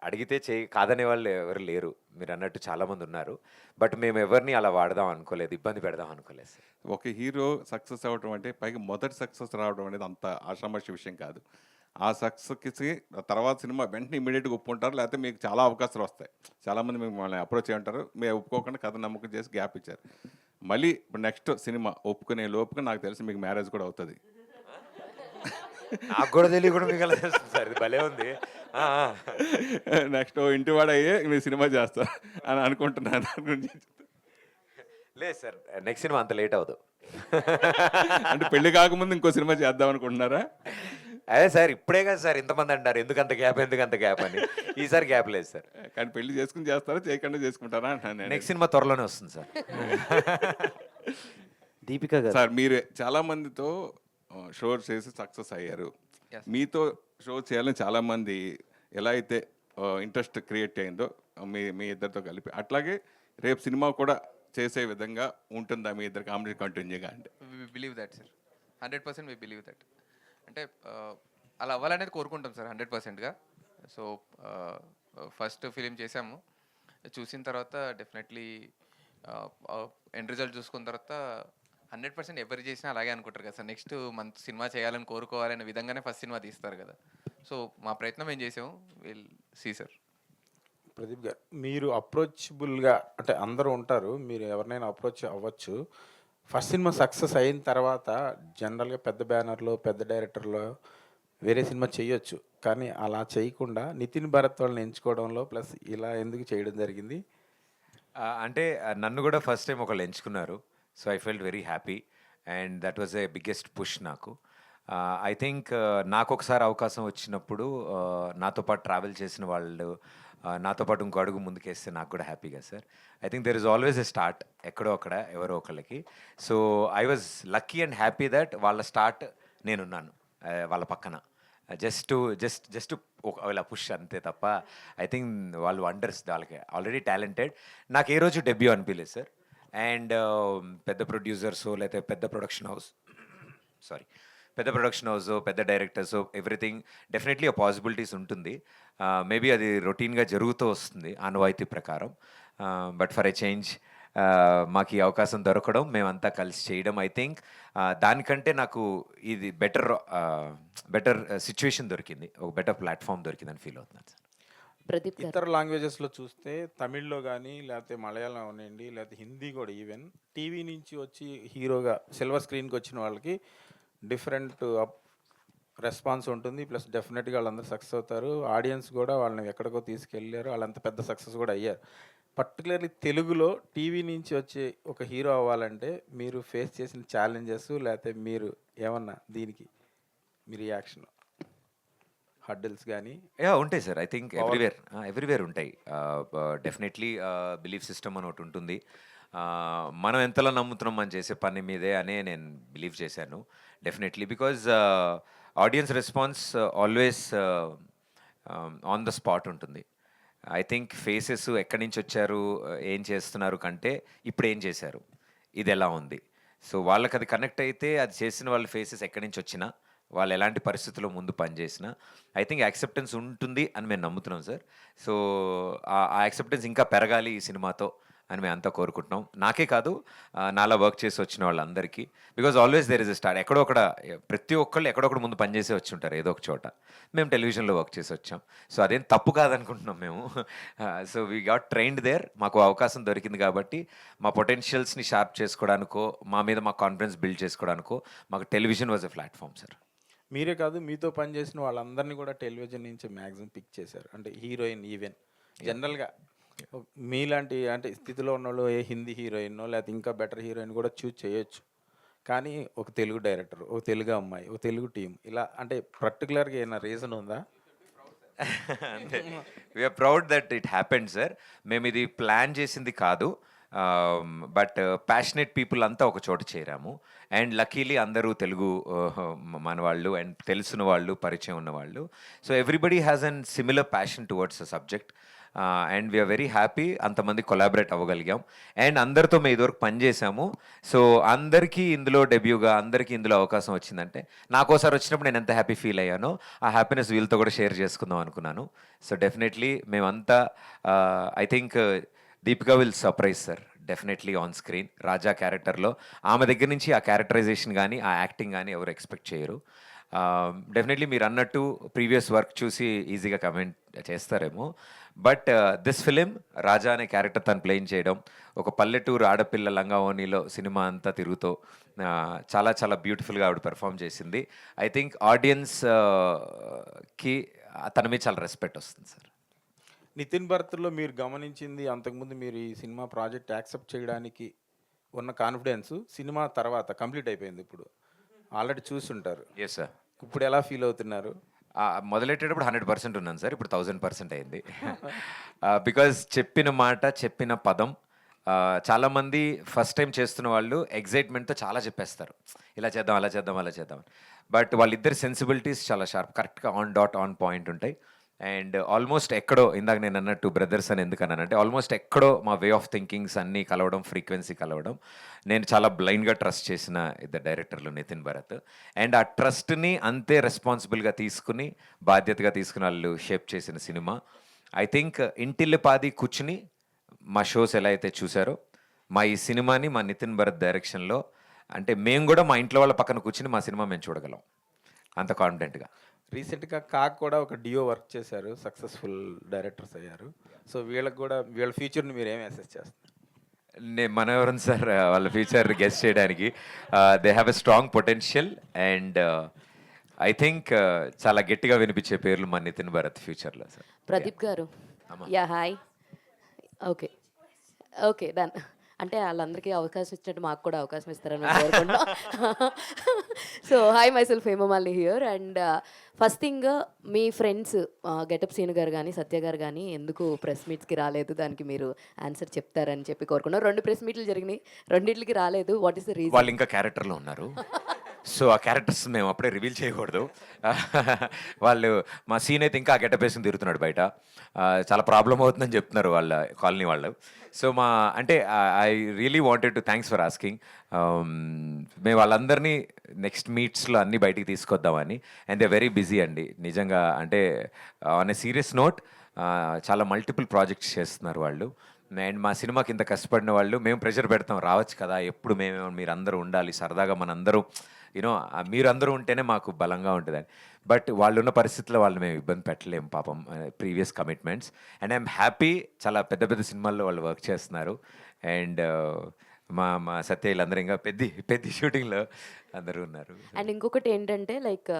అడిగితే కాదనే వాళ్ళు ఎవరు లేరు, మీరు అన్నట్టు చాలామంది ఉన్నారు. బట్ మేము ఎవరిని అలా వాడదాం అనుకోలేదు, ఇబ్బంది పెడదాం అనుకోలేదు సార్. ఒక హీరో సక్సెస్ అవ్వడం అంటే పైగా మొదటి సక్సెస్ రావడం అనేది అంత ఆషామాషి విషయం కాదు. ఆ సక్సెస్కి తర్వాత సినిమా వెంటనే ఇమీడియట్గా ఒప్పుకుంటారు, లేకపోతే మీకు చాలా అవకాశాలు వస్తాయి. చాలామంది మిమ్మల్ని అప్రోచ్ అయ్యి ఉంటారు, మేము ఒప్పుకోకుండా కథ నమ్మకం చేసి గ్యాప్ ఇచ్చారు. మళ్ళీ ఇప్పుడు నెక్స్ట్ సినిమా ఒప్పుకునే లోపుగా నాకు తెలిసి మీకు మ్యారేజ్ కూడా అవుతుంది. నాకు కూడా తెలియ కూడా మీకు సార్, ఇది భలే ఉంది. నెక్స్ట్ ఇంటివాడ అయ్యే మీరు సినిమా చేస్తారు అని అనుకుంటున్నాను. లేదు సార్, నెక్స్ట్ సినిమా అంత లేట్ అవ్వదు. అంటే పెళ్లి కాకముందు ఇంకో సినిమా చేద్దాం అనుకుంటున్నారా? అదే సార్, ఇప్పుడే కదా సార్ ఇంతమంది అంటారు ఎందుకంత గ్యాప్ అని. ఈసారి గ్యాప్ లేదు సార్. కానీ పెళ్లి చేసుకుని చేస్తారా, చేయకుండా చేసుకుంటారా అంటాను. నెక్స్ట్ సినిమా త్వరలోనే వస్తుంది సార్. దీపిక గారు సార్, మీరు చాలా మందితో షో చేసి సక్సెస్ అయ్యారు. మీతో షో చేయాలని చాలామంది ఎలా అయితే ఇంట్రెస్ట్ క్రియేట్ అయిందో మీ ఇద్దరితో కలిపి, అట్లాగే రేపు సినిమా కూడా చేసే విధంగా ఉంటుందా మీ ఇద్దరు కాంబినేషన్ కంటిన్యూగా? అంటే believe that sir, 100% we believe that. అంటే అలా అవ్వాలనేది కోరుకుంటాం సార్ 100%గా. సో ఫస్ట్ ఫిలిం చేసాము, చూసిన తర్వాత డెఫినెట్లీ ఎండ్ రిజల్ట్ చూసుకున్న తర్వాత 100% ఎవరు చేసినా అలాగే అనుకుంటారు కదా సార్. నెక్స్ట్ మంత్ సినిమా చేయాలని కోరుకోవాలనే విధంగానే ఫస్ట్ సినిమా తీస్తారు కదా. సో మా ప్రయత్నం ఏం చేసాము, విల్ సీ సార్. ప్రదీప్ గారు, మీరు అప్రోచబుల్గా అంటే అందరూ ఉంటారు, మీరు ఎవరినైనా అప్రోచ్ అవ్వచ్చు. ఫస్ట్ సినిమా సక్సెస్ అయిన తర్వాత జనరల్గా పెద్ద బ్యానర్లో పెద్ద డైరెక్టర్లో వేరే సినిమా చేయొచ్చు, కానీ అలా చేయకుండా నితిన్ భరత్ వాళ్ళని ఎంచుకోవడంలో ప్లస్ ఇలా ఎందుకు చేయడం జరిగింది? అంటే నన్ను కూడా ఫస్ట్ టైం ఒకళ్ళు ఎంచుకున్నారు. So I felt very happy and that was a biggest push నాకు. ఐ థింక్ నాకు ఒకసారి అవకాశం వచ్చినప్పుడు నాతో పాటు ట్రావెల్ చేసిన వాళ్ళు నాతో పాటు ఇంకో అడుగు ముందుకేస్తే నాకు కూడా హ్యాపీగా sir. I think there is always a start ఎక్కడో అక్కడ ఎవరో ఒకళ్ళకి. So I was lucky and happy that వాళ్ళ స్టార్ట్ నేనున్నాను వాళ్ళ పక్కన. జస్ట్ ఇలా పుష్ అంతే తప్ప ఐ థింక్ వాళ్ళు వండర్స్, వాళ్ళకి ఆల్రెడీ టాలెంటెడ్. నాకు ఏ రోజు డెబ్యూ అనిపించలేదు సార్. అండ్ పెద్ద ప్రొడ్యూసర్స్ లేకపోతే పెద్ద ప్రొడక్షన్ హౌస్ పెద్ద డైరెక్టర్స్ ఎవ్రీథింగ్ డెఫినెట్లీ ఆ పాసిబిలిటీస్ ఉంటుంది. మేబీ అది రొటీన్గా జరుగుతూ వస్తుంది ఆనవాయితీ ప్రకారం. బట్ ఫర్ ఎ చేంజ్ మాకు ఈ అవకాశం దొరకడం, మేమంతా కలిసి చేయడం, ఐ థింక్ దానికంటే నాకు ఇది బెటర్ సిచ్యువేషన్ దొరికింది, ఒక బెటర్ ప్లాట్ఫామ్ దొరికిందని ఫీల్ అవుతున్నాను సార్. ప్రదీప్ గారు. ఇతర లాంగ్వేజెస్లో చూస్తే తమిళ్లో కానీ లేకపోతే మలయాళం అవనండి లేకపోతే హిందీ కూడా ఈవెన్ టీవీ నుంచి వచ్చి హీరోగా సిల్వర్ స్క్రీన్కి వచ్చిన వాళ్ళకి డిఫరెంట్ రెస్పాన్స్ ఉంటుంది. ప్లస్ డెఫినెట్గా వాళ్ళందరూ సక్సెస్ అవుతారు. ఆడియన్స్ కూడా వాళ్ళని ఎక్కడికో తీసుకెళ్ళారు, వాళ్ళంత పెద్ద సక్సెస్ కూడా అయ్యారు. పర్టికులర్లీ తెలుగులో టీవీ నుంచి వచ్చే ఒక హీరో అవ్వాలంటే మీరు ఫేస్ చేసిన ఛాలెంజెస్ లేకపోతే మీరు ఏమన్నా దీనికి మీ రియాక్షన్ హడ్డిల్స్ కానీ? ఉంటాయి సార్. ఐ థింక్ ఎవ్రీవేర్ ఉంటాయి. డెఫినెట్లీ బిలీఫ్ సిస్టమ్ అని ఒకటి ఉంటుంది. మనం ఎంతలా నమ్ముతున్నాం మనం చేసే పని మీదే అనే నేను బిలీవ్ చేశాను definitely. Because audience response always on the spot ఉంటుంది. ఐ థింక్ ఫేసెస్ ఎక్కడి నుంచి వచ్చారు, ఏం చేస్తున్నారు కంటే ఇప్పుడు ఏం చేశారు, ఇది ఎలా ఉంది. సో వాళ్ళకి అది కనెక్ట్ అయితే అది చేసిన వాళ్ళ ఫేసెస్ ఎక్కడి నుంచి వచ్చినా, వాళ్ళు ఎలాంటి పరిస్థితుల్లో ముందు పనిచేసినా ఐ థింక్ యాక్సెప్టెన్స్ ఉంటుంది అని మేము నమ్ముతున్నాం సార్. సో ఆ యాక్సెప్టెన్స్ ఇంకా పెరగాలి ఈ సినిమాతో అని మేము అంతా కోరుకుంటున్నాం. నాకే కాదు, నాలా వర్క్ చేసి వచ్చిన వాళ్ళందరికీ. Because always there is a start. ఎక్కడొక్కడ ప్రతి ఒక్కళ్ళు ఎక్కడొక్కడ ముందు పనిచేసి వచ్చి ఉంటారు ఏదో ఒక చోట. మేము టెలివిజన్లో వర్క్ చేసి వచ్చాం. సో అదేం తప్పు కాదనుకుంటున్నాం మేము. So we got trained there. మాకు అవకాశం దొరికింది కాబట్టి మా పొటెన్షియల్స్ని షార్ప్ చేసుకోవడానికో, మా మీద మా కాన్ఫిడెన్స్ బిల్డ్ చేసుకోవడానికో మాకు television was a platform sir. మీరే కాదు, మీతో పనిచేసిన వాళ్ళందరినీ కూడా టెలివిజన్ నుంచి మ్యాక్సిమం పిక్ చేశారు. అంటే హీరోయిన్ ఈవెన్ జనరల్గా మీలాంటి అంటే స్థితిలో ఉన్నోళ్ళు ఏ హిందీ హీరోయిన్నో లేకపోతే ఇంకా బెటర్ హీరోయిన్ కూడా చూజ్ చేయొచ్చు. కానీ ఒక తెలుగు డైరెక్టర్, ఒక తెలుగు అమ్మాయి, ఒక తెలుగు టీం, ఇలా అంటే పర్టికులర్గా ఏమైనా రీజన్ ఉందా? అంటే we are proud that it happened sir. మేము ఇది ప్లాన్ చేసింది కాదు. బట్ ప్యాషనెట్ పీపుల్ అంతా ఒక చోట చేరాము. అండ్ లక్కీలీ అందరూ తెలుగు మన వాళ్ళు అండ్ తెలిసిన వాళ్ళు, పరిచయం ఉన్నవాళ్ళు. So everybody has an similar passion towards a subject. And we are very happy అంతమంది కొలాబరేట్ అవ్వగలిగాం. అండ్ అందరితో మేము ఇదివరకు పనిచేసాము. సో అందరికీ ఇందులో డెబ్యూగా అందరికీ ఇందులో అవకాశం వచ్చిందంటే నాకోసారి వచ్చినప్పుడు నేను ఎంత హ్యాపీ ఫీల్ అయ్యానో ఆ హ్యాపీనెస్ వీళ్ళతో కూడా షేర్ చేసుకుందాం అనుకున్నాను. సో డెఫినెట్లీ మేమంతా I think Deepika will surprise sir definitely on screen. Raja క్యారెక్టర్లో ఆమె దగ్గర నుంచి ఆ క్యారెక్టరైజేషన్ కానీ ఆ యాక్టింగ్ కానీ ఎవరు ఎక్స్పెక్ట్ చేయరు. డెఫినెట్లీ మీరు అన్నట్టు ప్రీవియస్ వర్క్ చూసి ఈజీగా కమెంట్ చేస్తారేమో. బట్ దిస్ ఫిలిం రాజా అనే క్యారెక్టర్ తను ప్లేయింగ్ చేయడం, ఒక పల్లెటూరు ఆడపిల్ల లంగావోణిలో సినిమా అంతా తిరుగుతూ చాలా చాలా బ్యూటిఫుల్గా ఆవిడ పెర్ఫామ్ చేసింది. ఐ థింక్ ఆడియన్స్కి తన మీద చాలా రెస్పెక్ట్ వస్తుంది సార్. నితిన్ భరత్లో మీరు గమనించింది, అంతకుముందు మీరు ఈ సినిమా ప్రాజెక్ట్ యాక్సెప్ట్ చేయడానికి ఉన్న కాన్ఫిడెన్స్ సినిమా తర్వాత కంప్లీట్ అయిపోయింది. ఇప్పుడు ఆల్రెడీ చూసుంటారు. Yes sir. ఇప్పుడు ఎలా ఫీల్ అవుతున్నారు? మొదలెట్టేటప్పుడు 100% ఉన్నాను సార్. ఇప్పుడు 1000% అయింది. బికాజ్ చెప్పిన మాట, చెప్పిన పదం చాలామంది ఫస్ట్ టైం చేస్తున్న వాళ్ళు ఎగ్జైట్మెంట్తో చాలా చెప్పేస్తారు, ఇలా చేద్దాం, అలా చేద్దాం, అలా చేద్దాం. బట్ వాళ్ళిద్దరి సెన్సిబిలిటీస్ చాలా షార్ప్, కరెక్ట్గా ఆన్ డాట్ ఆన్ పాయింట్ ఉంటాయి. అండ్ ఆల్మోస్ట్ ఎక్కడో ఇందాక నేను అన్నట్టు బ్రదర్స్ అని ఎందుకు అన్నానంటే ఆల్మోస్ట్ ఎక్కడో మా వే ఆఫ్ థింకింగ్స్ అన్నీ కలవడం, ఫ్రీక్వెన్సీ కలవడం. నేను చాలా బ్లైండ్గా ట్రస్ట్ చేసిన ఇద్దరు డైరెక్టర్లు నితిన్ భరత్. అండ్ ఆ ట్రస్ట్ని అంతే రెస్పాన్సిబుల్గా తీసుకుని బాధ్యతగా తీసుకుని వాళ్ళు షేప్ చేసిన సినిమా. ఐ థింక్ ఇంటిల్లిపాది కూర్చుని మా షోస్ ఎలా అయితే చూసారో మా ఈ సినిమాని మా నితిన్ భరత్ డైరెక్షన్లో అంటే మేము కూడా మా ఇంట్లో వాళ్ళ పక్కన కూర్చుని మా సినిమా మేము చూడగలం అంత కాన్ఫిడెంట్గా. రీసెంట్గా కాక్ కూడా ఒక డియో వర్క్ చేశారు, సక్సెస్ఫుల్ డైరెక్టర్స్ అయ్యారు. సో వీళ్ళకి కూడా వీళ్ళ ఫ్యూచర్ని మీరు ఏం అసెస్ చేస్తారు? మనం ఎవరన్నా సార్ వాళ్ళ ఫ్యూచర్ గెస్ట్ చేయడానికి? They have a strong potential and I think చాలా గట్టిగా వినిపించే పేర్లు మా నితిన్ భరత్ ఫ్యూచర్లో సార్. ప్రదీప్ గారు, yeah hi. Okay okay done. అంటే వాళ్ళందరికీ అవకాశం ఇచ్చినట్టు మాకు కూడా అవకాశం ఇస్తారని మేము కోరుకుంటాం. So hi, myself Hemamalini here. And first thing, మీ ఫ్రెండ్స్ గెటప్ సీను గారు కానీ సత్య గారు కానీ ఎందుకు ప్రెస్ మీట్స్కి రాలేదు, దానికి మీరు ఆన్సర్ చెప్తారని చెప్పి కోరుకున్నాం. 2 ప్రెస్ మీట్లు జరిగినాయి, రెండింటికి రాలేదు. What is the reason? వాళ్ళు ఇంకా క్యారెక్టర్లో ఉన్నారు. సో ఆ క్యారెక్టర్స్ మేము అప్పుడే రివీల్ చేయకూడదు. వాళ్ళు మా సీన్ అయితే ఇంకా గెటప్ వేసుకుని తిరుగుతున్నాడు బయట. చాలా ప్రాబ్లం అవుతుందని చెప్తున్నారు వాళ్ళ కాలనీ వాళ్ళు. సో మా అంటే I really wanted to thanks for asking. మేము వాళ్ళందరినీ నెక్స్ట్ మీట్స్లో అన్నీ బయటికి తీసుకొద్దామని. అండ్ దే వెరీ బిజీ అండి నిజంగా. అంటే ఆన్ ఎ సీరియస్ నోట్ చాలా మల్టిపుల్ ప్రాజెక్ట్స్ చేస్తున్నారు వాళ్ళు. అండ్ మా సినిమాకి ఇంత కష్టపడిన వాళ్ళు, మేము ప్రెషర్ పెడతాం రావచ్చు కదా, ఎప్పుడు మేము మీరు అందరూ ఉండాలి సరదాగా, మనందరూ యూనో మీరు అందరూ ఉంటేనే మాకు బలంగా ఉంటుందని. బట్ వాళ్ళు ఉన్న పరిస్థితుల్లో వాళ్ళు మేము ఇబ్బంది పెట్టలేము పాపం, previous commitments. And I'm happy, చాలా పెద్ద పెద్ద సినిమాల్లో వాళ్ళు వర్క్ చేస్తున్నారు. అండ్ మా సత్య వీళ్ళందరూ ఇంకా పెద్ద షూటింగ్లో అందరూ ఉన్నారు. అండ్ ఇంకొకటి ఏంటంటే లైక్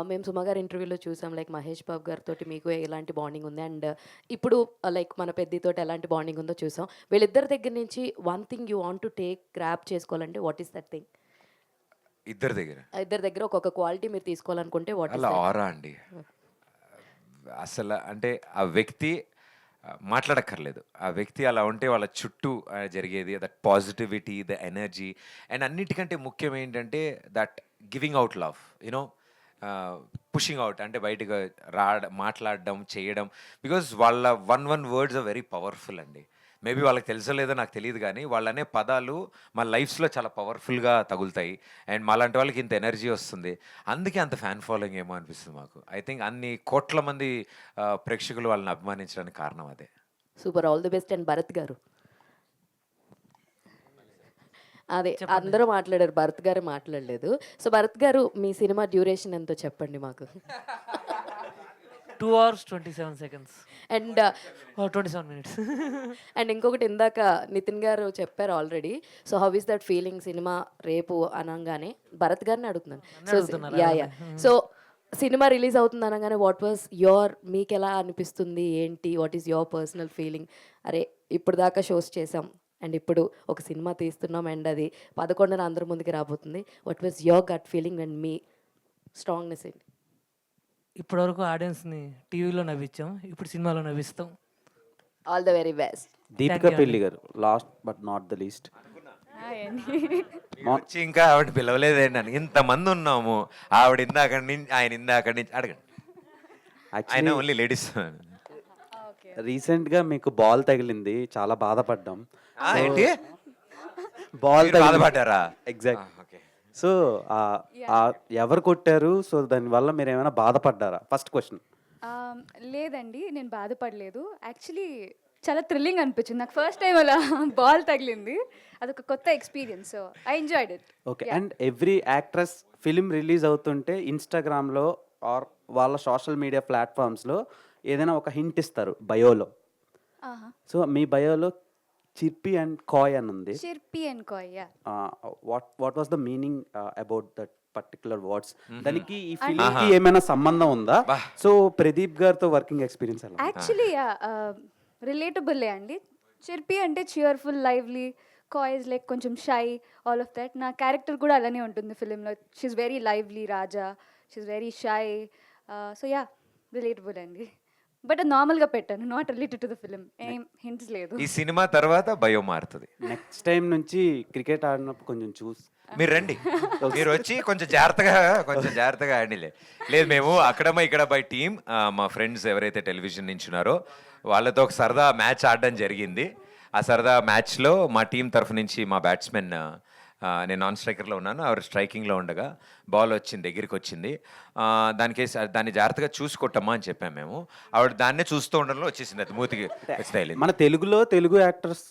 మేము సుమ గారి ఇంటర్వ్యూలో చూసాం, లైక్ మహేష్ బాబు గారితో మీకు ఎలాంటి బాండింగ్ ఉంది, అండ్ ఇప్పుడు లైక్ మన పెద్దితో ఎలాంటి బాండింగ్ ఉందో చూసాం. వీళ్ళిద్దరి దగ్గర నుంచి one thing you want to take grab చేసుకోవాలంటే వాట్ ఈస్ దట్ థింగ్? ఇద్దరి దగ్గర ఒక్కొక్క క్వాలిటీ మీరు తీసుకోవాలనుకుంటే వాట్ అలా ఆరా అండి. అసలు అంటే ఆ వ్యక్తి మాట్లాడక్కర్లేదు, ఆ వ్యక్తి అలా ఉంటే వాళ్ళ చుట్టూ జరిగేది that positivity, the energy. And అన్నిటికంటే ముఖ్యం ఏంటంటే that giving out love, you know pushing out, అంటే బయటకు మాట్లాడడం చేయడం. బికాజ్ వాళ్ళ own words are very powerful అండి. మేబీ వాళ్ళకి తెలుసో లేదో నాకు తెలియదు కానీ వాళ్ళనే పదాలు మా లైఫ్స్లో చాలా పవర్ఫుల్గా తగులుతాయి. అండ్ మాలాంటి వాళ్ళకి ఇంత ఎనర్జీ వస్తుంది, అందుకే అంత ఫ్యాన్ ఫాలోయింగ్ ఏమో అనిపిస్తుంది మాకు. ఐ థింక్ అన్ని కోట్ల మంది ప్రేక్షకులు వాళ్ళని అభిమానించడానికి కారణం అదే. Super, all the best. And Bharat గారు, అదే అందరూ మాట్లాడారు, భరత్ గారు మాట్లాడలేదు. సో భరత్ గారు, మీ సినిమా డ్యూరేషన్ ఎంతో చెప్పండి మాకు. 2 hours 27 seconds. And 27 minutes. And ఇంకొకటి, ఇందాక నితిన్ గారు చెప్పారు already. So how is that feeling cinema రేపు అనగానే? భరత్ గారిని అడుగుతున్నాను. So yeah so cinema release అవుతుంది అనగానే వాట్ వాజ్ మీకు ఎలా అనిపిస్తుంది ఏంటి, what is your personal feeling? అరే ఇప్పుడు దాకా షోస్ చేసాం అండ్ ఇప్పుడు ఒక సినిమా తీస్తున్నాం అండ్ అది 11న అందరి ముందుకి రాబోతుంది. What was your gut feeling and మీ స్ట్రాంగ్నెస్ ఏంటి? ఇప్పటివరకు ఆడియన్స్ని టీవీలో నవ్వించాం, ఇప్పుడు సినిమాలో నవ్విస్తాం. All the very best. Deepika Pilli గారు, last but not the least. వచ్చి ఇంకా ఆవిడ పిలవలేదండి అని ఇంతమంది ఉన్నాము, ఆవిడ ఇందాక నుంచి ఆయన ఇందాక నుంచి అడగండి. ఆయన ఓన్లీ లేడీస్. రీసెంట్గా మీకు బాల్ తగిలింది, చాలా బాధపడ్డాం. ఏంటి బాల్ బాధపడ్డారా? ఎగ్జాక్ట్. సో ఎవరు కొట్టారు? సో దానివల్ల మీరు ఏమైనా బాధపడ్డారా? First question. లేదండి, నేను బాధపడలేదు. యాక్చువల్లీ చాలా థ్రిల్లింగ్ అనిపించింది నాకు ఫస్ట్ టైం అలా బాల్ తగిలింది. అదొక కొత్త experience. So I enjoyed it. Okay. And every actress film release అవుతుంటే ఇన్స్టాగ్రామ్లో ఆర్ వాళ్ళ సోషల్ మీడియా ప్లాట్ఫామ్స్లో ఏదైనా ఒక హింట్ ఇస్తారు బయోలో. సో మీ బయోలో చిర్పి అండ్ కాయ్ అని ఉంది. చిర్పి and Kai, yeah. What was the meaning about that particular words? దానికి ఈ ఫిలిం కి ఏమైనా సంబంధం ఉందా? సో ప్రదీప్ గారితో వర్కింగ్ ఎక్స్పీరియన్స్ ఎలా? యాక్చువల్లీ రిలేటబుల్ అండి. చిర్పి అంటే చియర్ఫుల్, లైవ్లీ. కాయ్ ఇస్ లైక్ కొంచెం షై, ఆల్ ఆఫ్ దట్. నా క్యారెక్టర్ కూడా అలానే ఉంటుంది ఫిలింలో. She's very lively Raja, she's very shy. So yeah, relatable అండి. బట్ నార్మల్గా పెట్టాను, not related to the film. ఏం హింట్స్ లేదు. ఈ సినిమా తర్వాత భయో మారుతుంది. నెక్స్ట్ టైం నుంచి క్రికెట్ ఆడినప్పుడు కొంచెం చూసి మీరు రండి, మీరు వచ్చి కొంచెం జాగ్రత్తగా ఆడిలే. లేదు, మేము అక్కడమ్మా ఇక్కడ బై టీమ్ మా ఫ్రెండ్స్ ఎవరైతే టెలివిజన్ నుంచి ఉన్నారో వాళ్ళతో ఒక సరదా మ్యాచ్ ఆడడం జరిగింది. ఆ సరదా మ్యాచ్లో మా టీం తరఫు నుంచి మా బ్యాట్స్మెన్, నేను నాన్ స్ట్రైకర్లో ఉన్నాను, ఆవిడ స్ట్రైకింగ్లో ఉండగా బాల్ వచ్చింది, దగ్గరికి వచ్చింది. దాన్ని జాగ్రత్తగా చూసి కొట్టమ్మా అని చెప్పాము మేము. ఆవిడ దాన్నే చూస్తూ ఉండడంలో వచ్చేసింది, అది మూతికి. మన తెలుగులో తెలుగు యాక్టర్స్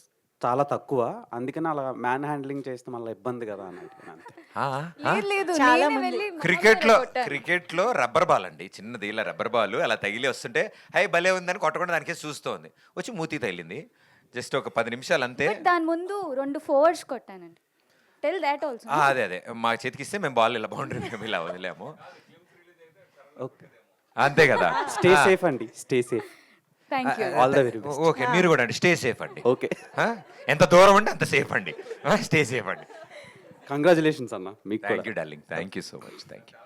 చాలా తక్కువ. అందుకని అలా మ్యాన్ హ్యాండ్లింగ్ చేస్తే మళ్ళీ ఇబ్బంది కదా అని అడిగాను అంతే. లేదు చాలా నేనే మంది వెళ్ళి క్రికెట్లో రబ్బర్ బాల్ అండి, చిన్నది ఇలా రబ్బర్ బాల్ అలా తగిలి వస్తుంటే హై భలే ఉందని కొట్టకుండా దానికే చూస్తోంది, వచ్చి మూతి తగిలింది. జస్ట్ ఒక 10 నిమిషాలు అంతే. దాని ముందు 2 ఫోర్స్ కొట్టానండి. Tell that also. అదే మా చేతికిస్తే మేము బాల్ ఇలా బౌండరీ మేము ఇలా వదిలేము, ఓకే, అంతే కదా. స్టే సేఫ్ అండి, stay safe. Thank you. All the very best. Okay, మీరు కూడా అండి స్టే సేఫ్ అండి. ఓకే, ఎంత దూరం అంటే అంత సేఫ్ అండి, స్టే సేఫ్ అండి. కంగ్రాచులేషన్స్ అన్న మీకు thank you darling, thank you so much, thank you.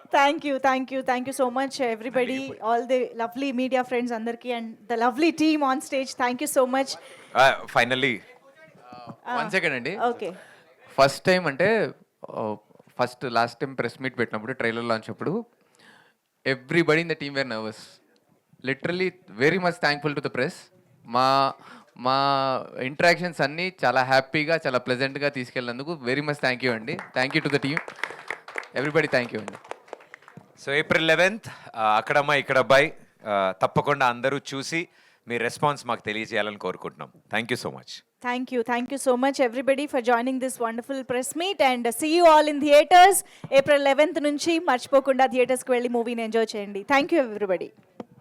Thank you so much, everybody, all the lovely media friends, andarki, and the lovely team on stage. Thank you so much. Finally 1 second అండి. Okay. First time అంటే last time press meet పెట్టినప్పుడు trailer launch అప్పుడు everybody in the team were nervous. Literally very much thankful to the press. మా interactions అన్నీ చాలా హ్యాపీగా, చాలా ప్లెజెంట్గా తీసుకెళ్ళినందుకు వెరీ మచ్ థ్యాంక్ యూ అండి. Thank you to the team, everybody, thank you అండి. సో April 11th అక్కడమ్మ ఇక్కడ అబ్బాయి, తప్పకుండా అందరూ చూసి మీ రెస్పాన్స్ మాకు తెలియజేయాలని కోరుకుంటున్నాం. Thank you so much. Thank you so much, everybody, for joining this wonderful press meet, and see you all in theaters. April 11th నుంచి మర్చిపోకుండా థియేటర్స్కి వెళ్ళి మూవీని ఎంజాయ్ చేయండి. Thank you, everybody.